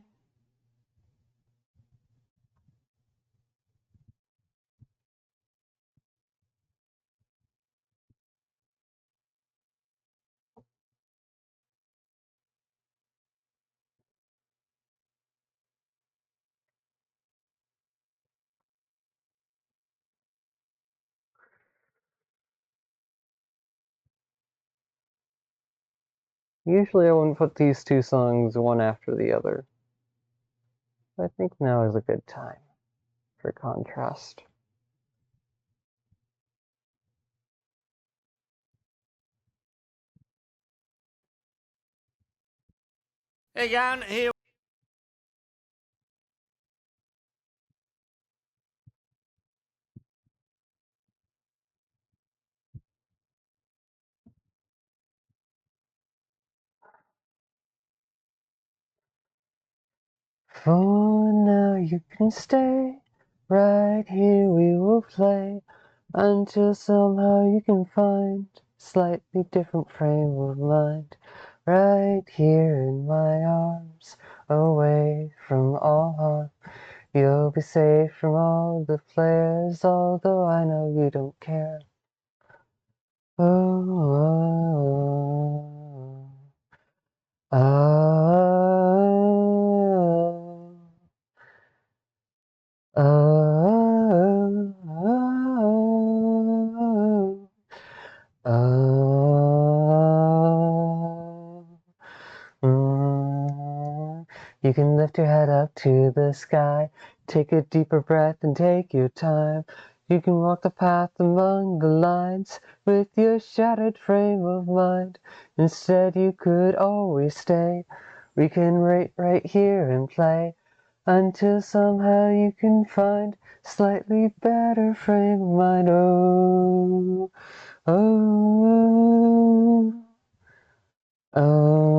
Usually I wouldn't put these two songs one after the other. I think now is a good time for contrast. Again, here. For now you can stay, right here we will play, until somehow you can find slightly different frame of mind. Right here in my arms, away from all harm. You'll be safe from all the flares, although I know you don't care. Oh, oh, oh, oh, oh, oh. You can lift your head up to the sky, take a deeper breath and take your time. You can walk the path among the lines with your shattered frame of mind. Instead, you could always stay. We can wait right here and play until somehow you can find slightly better frame of mind. Oh, oh, oh,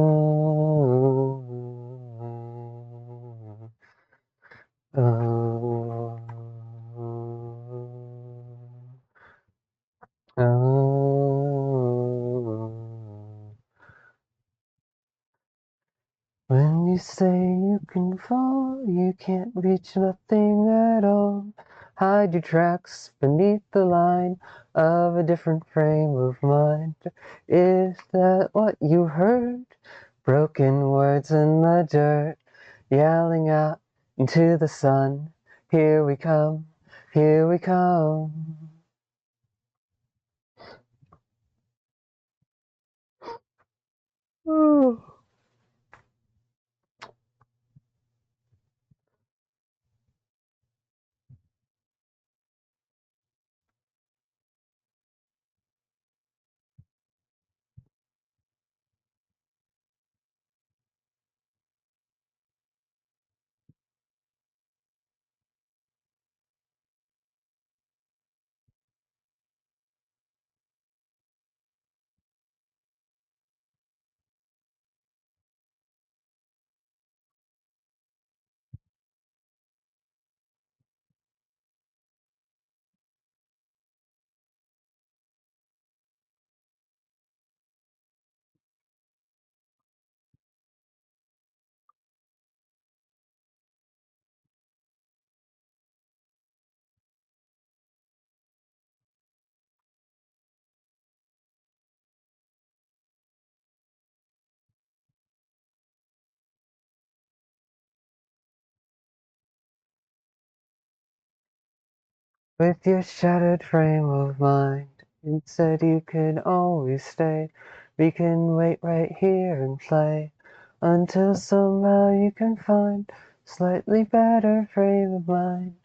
oh, oh. When you say you can fall, you can't reach nothing at all. Hide your tracks beneath the line of a different frame of mind. Is that what you heard? Broken words in the dirt, yelling out into the sun. Here we come, here we come. Ooh. With your shattered frame of mind, you said you could always stay. We can wait right here and play until somehow you can find slightly better frame of mind.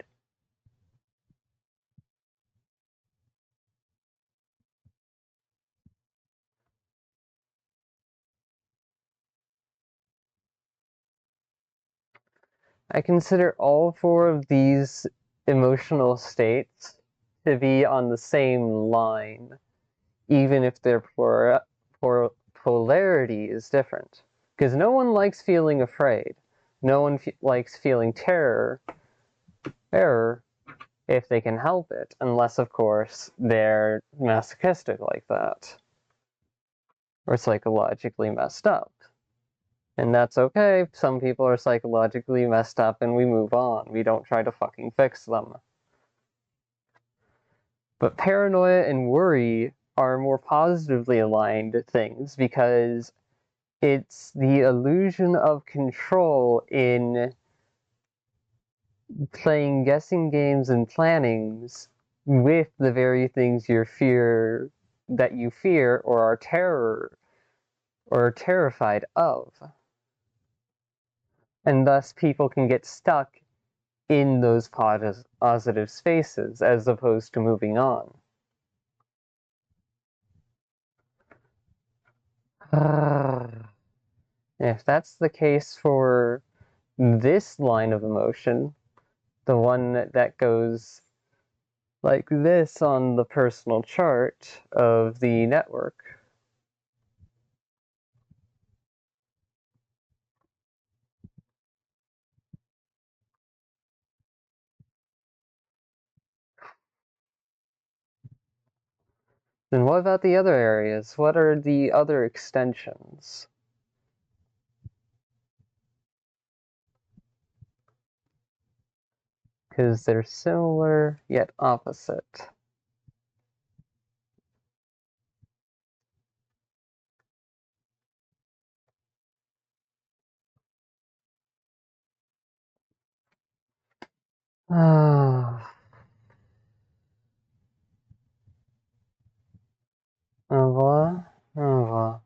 I consider all four of these emotional states to be on the same line, even if their polarity is different. Because no one likes feeling afraid. No one likes feeling terror if they can help it, unless, of course, they're masochistic like that, or psychologically messed up. And that's okay. Some people are psychologically messed up and we move on. We don't try to fucking fix them. But paranoia and worry are more positively aligned things because it's the illusion of control in playing guessing games and plannings with the very things you fear or are terrified of. And thus people can get stuck in those positive spaces as opposed to moving on. If that's the case for this line of emotion, the one that goes like this on the personal chart of the network, then what about the other areas? What are the other extensions? Because they're similar yet opposite. Ah. Au revoir. Au revoir.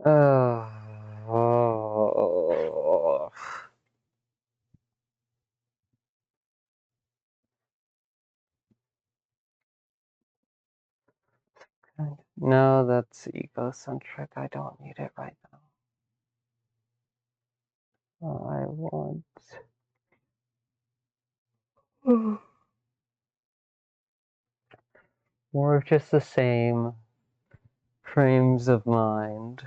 Oh. No, that's egocentric. I don't need it right now. I want more of just the same frames of mind.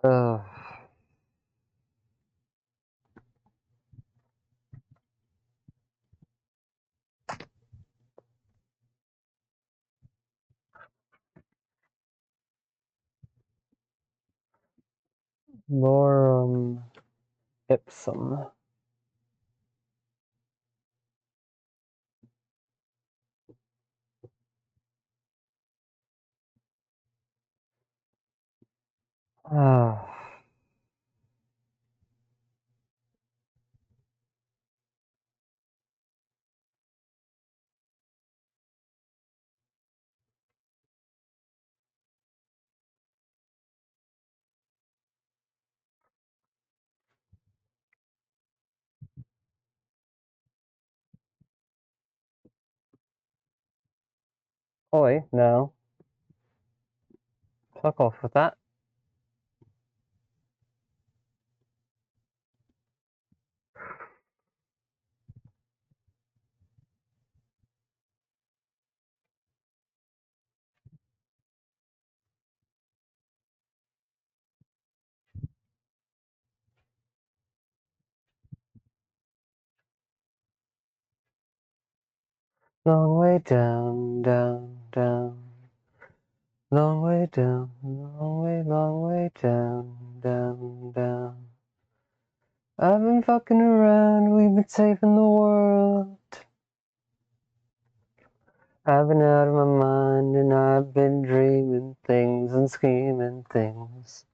Ugh. Lorem ipsum. Ah. Oi, no. Fuck off with that. Long way down, down, down. Long way down, long way down, down, down. I've been fucking around, we've been saving the world. I've been out of my mind and I've been dreaming things and scheming things.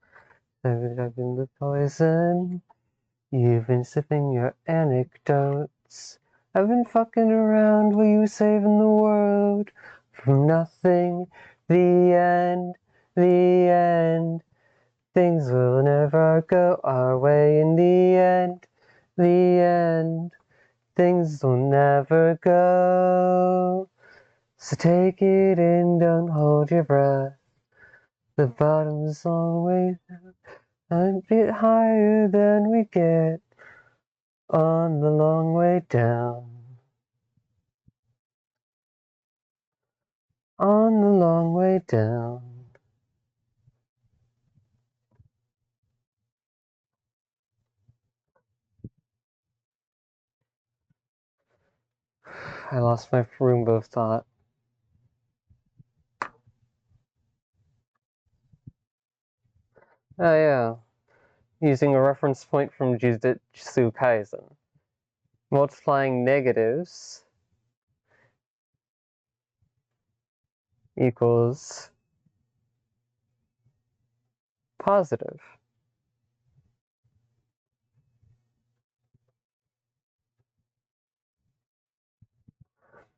I've been the poison. You've been sipping your anecdotes. I've been fucking around while you were saving the world from nothing. The end, the end. Things will never go our way in the end, the end. Things will never go. So take it in, don't hold your breath. The bottom's a long way down, and a bit higher than we get on the long way down. On the long way down. I lost my room of thought. Oh yeah, using a reference point from Jujutsu Kaisen. Multiplying negatives equals positive.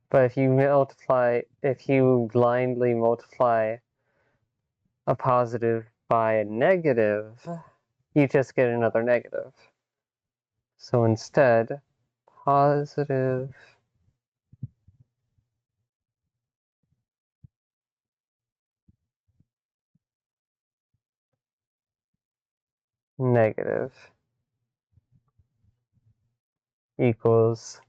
But if you blindly multiply a positive by a negative, you just get another negative. So instead, positive, negative equals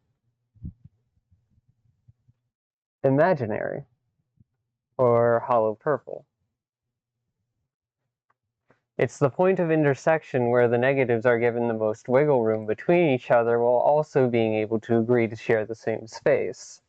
imaginary or hollow purple. It's the point of intersection where the negatives are given the most wiggle room between each other while also being able to agree to share the same space.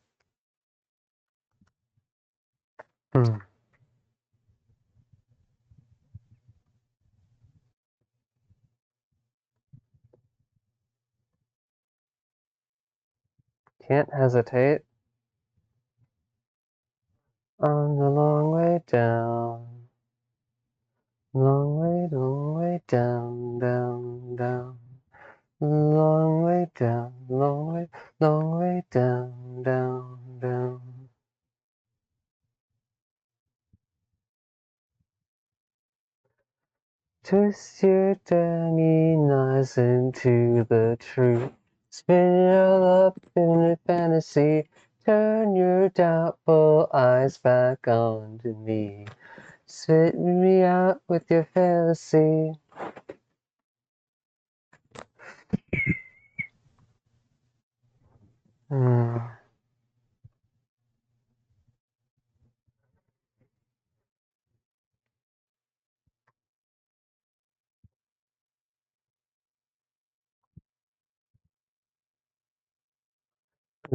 Can't hesitate. On the long way down. Long way down, down, down. Long way down, long way down, down, down. Twist your tiny knives into the truth. Spin it all up in a fantasy. Turn your doubtful eyes back onto me. Spit me out with your fantasy.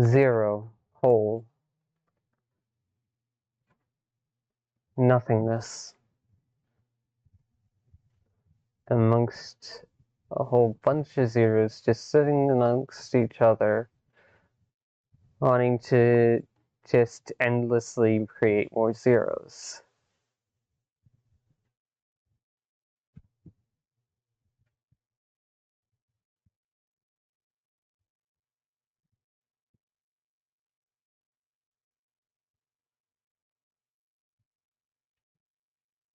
Zero. Whole. Nothingness. Amongst a whole bunch of zeros just sitting amongst each other, wanting to just endlessly create more zeros.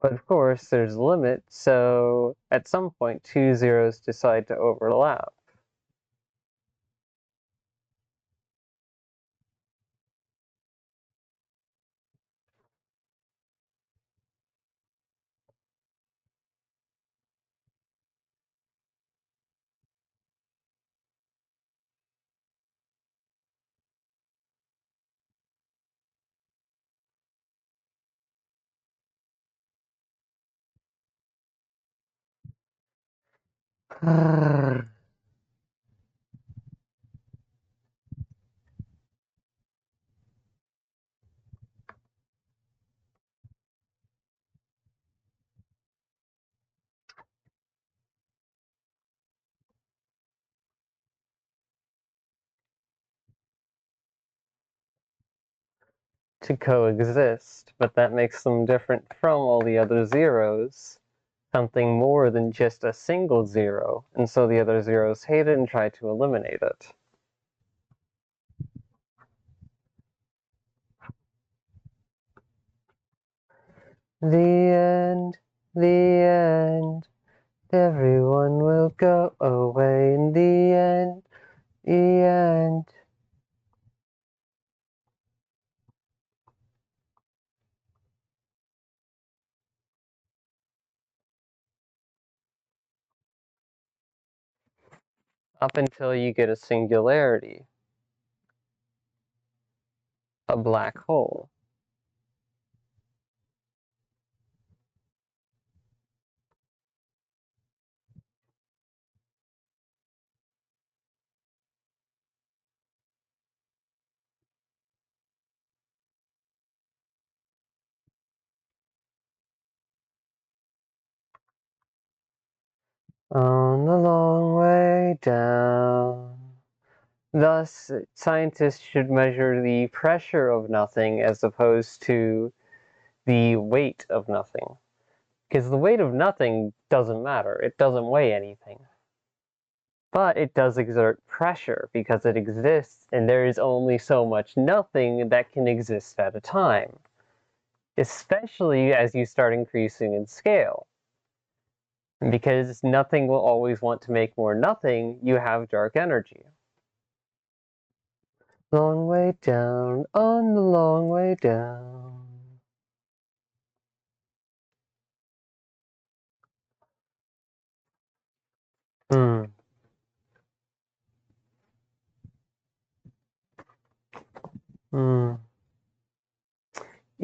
But of course, there's a limit, so at some point, two zeros decide to overlap. to coexist, but that makes them different from all the other zeros, something more than just a single zero, and so the other zeros hate it and try to eliminate it. The end, the end, everyone will go away in the end, the end. Up until you get a singularity, a black hole. On the long way down. Thus, scientists should measure the pressure of nothing as opposed to the weight of nothing. Because the weight of nothing doesn't matter, it doesn't weigh anything. But it does exert pressure because it exists, and there is only so much nothing that can exist at a time, especially as you start increasing in scale. And because nothing will always want to make more nothing, you have dark energy. Long way down, on the long way down. Hmm. Hmm.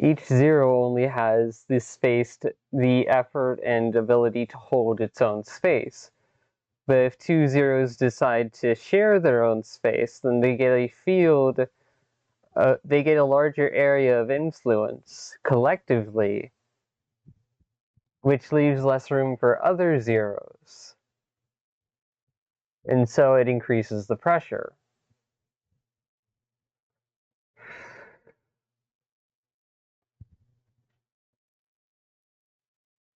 Each zero only has the space, the effort and ability to hold its own space. But if two zeros decide to share their own space, then they get a field, they get a larger area of influence collectively, which leaves less room for other zeros. And so it increases the pressure.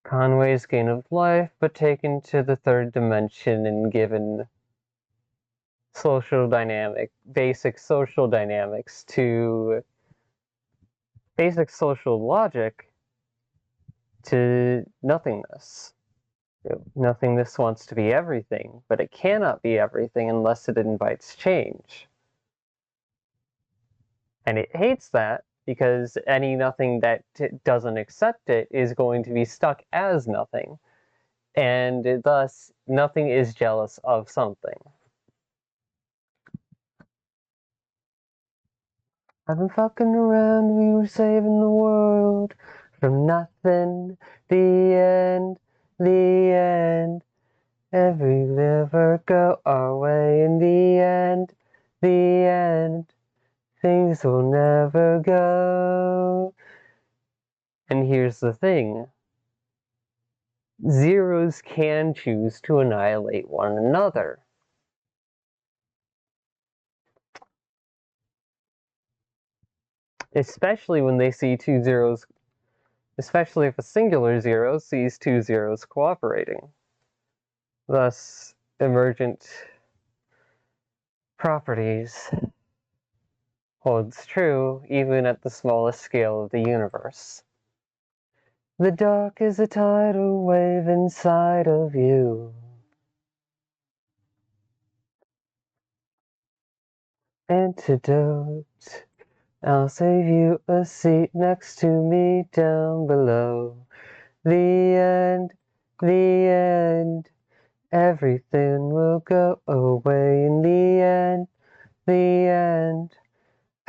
Conway's gain of life, but taken to the third dimension and given basic social dynamics to basic social logic to nothingness. Nothingness wants to be everything, but it cannot be everything unless it invites change. And it hates that because any nothing that doesn't accept it is going to be stuck as nothing. And thus, nothing is jealous of something. I've been fucking around, we were saving the world from nothing. The end, the end. Every river go our way in the end, the end. Things will never go. And here's the thing. Zeros can choose to annihilate one another. Especially when they see two zeros, especially if a singular zero sees two zeros cooperating. Thus, emergent properties holds true even at the smallest scale of the universe. The dark is a tidal wave inside of you. Antidote. I'll save you a seat next to me down below. The end, the end. Everything will go away in the end, the end.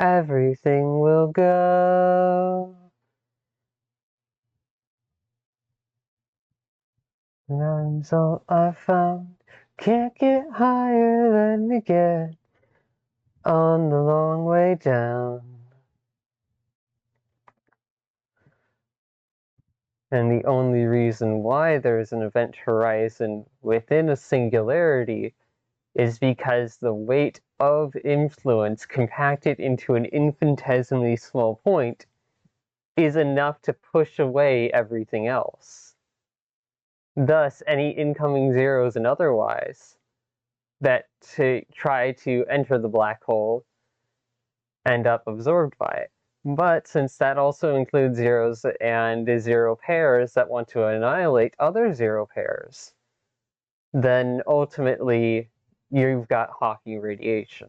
Everything will go. That's all I found. Can't get higher than we get on the long way down. And the only reason why there's an event horizon within a singularity is because the weight of influence compacted into an infinitesimally small point is enough to push away everything else. Thus, any incoming zeros and otherwise that to try to enter the black hole end up absorbed by it. But since that also includes zeros and zero pairs that want to annihilate other zero pairs, then ultimately you've got Hawking radiation.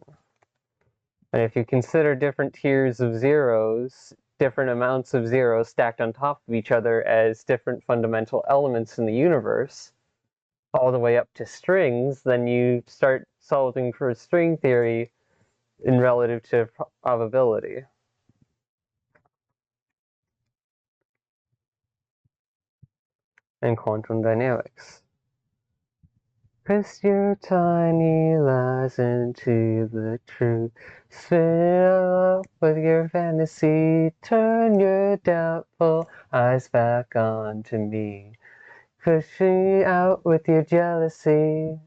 And if you consider different tiers of zeros, different amounts of zeros stacked on top of each other as different fundamental elements in the universe, all the way up to strings, then you start solving for string theory in relative probability. And quantum dynamics. Twist your tiny lies into the truth. Fill up with your fantasy. Turn your doubtful eyes back onto me. Push me out with your jealousy.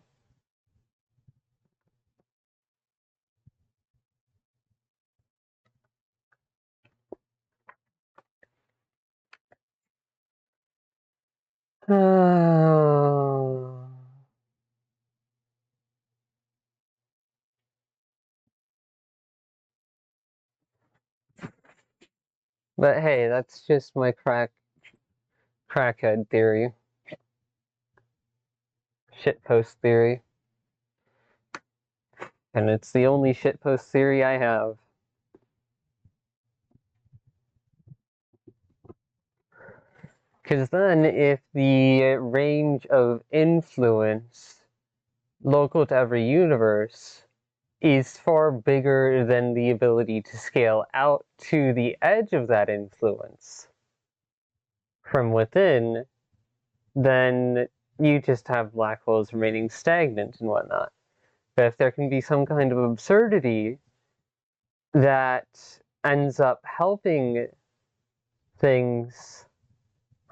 Oh. But hey, that's just my crackhead theory. Shitpost theory. And it's the only shitpost theory I have. Because then, if the range of influence local to every universe is far bigger than the ability to scale out to the edge of that influence from within, then you just have black holes remaining stagnant and whatnot. But if there can be some kind of absurdity that ends up helping things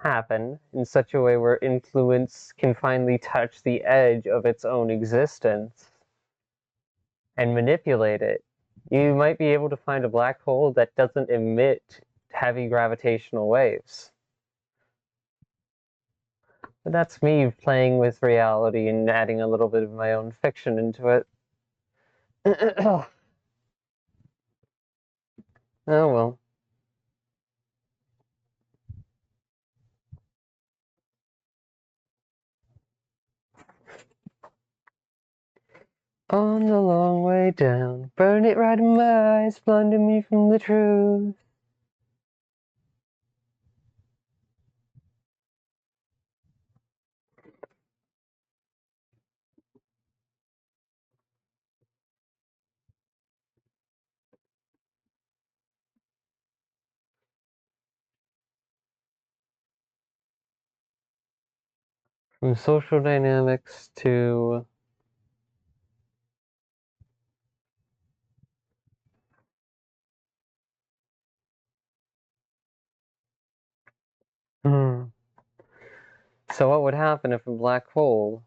happen in such a way where influence can finally touch the edge of its own existence and manipulate it, you might be able to find a black hole that doesn't emit heavy gravitational waves. But that's me playing with reality and adding a little bit of my own fiction into it. Oh well. On the long way down, burn it right in my eyes, blinding me from the truth. From social dynamics to So what would happen if a black hole,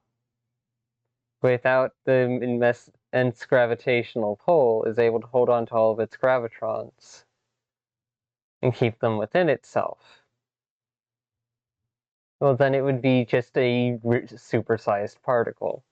without the immense gravitational pull, is able to hold on to all of its gravitrons and keep them within itself? Well, then it would be just a supersized particle.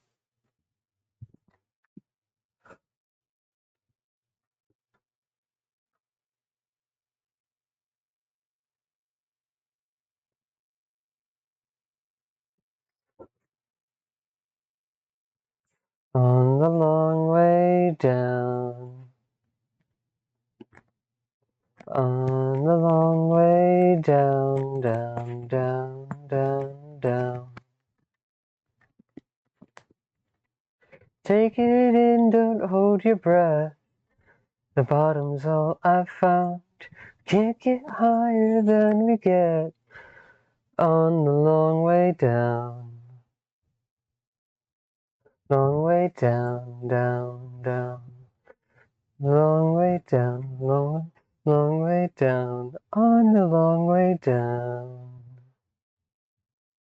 On the long way down. On the long way down, down, down, down, down. Take it in, don't hold your breath. The bottom's all I've found. Can't get higher than we get on the long way down. Long way down, down, down. Long way down, long way down, on the long way down.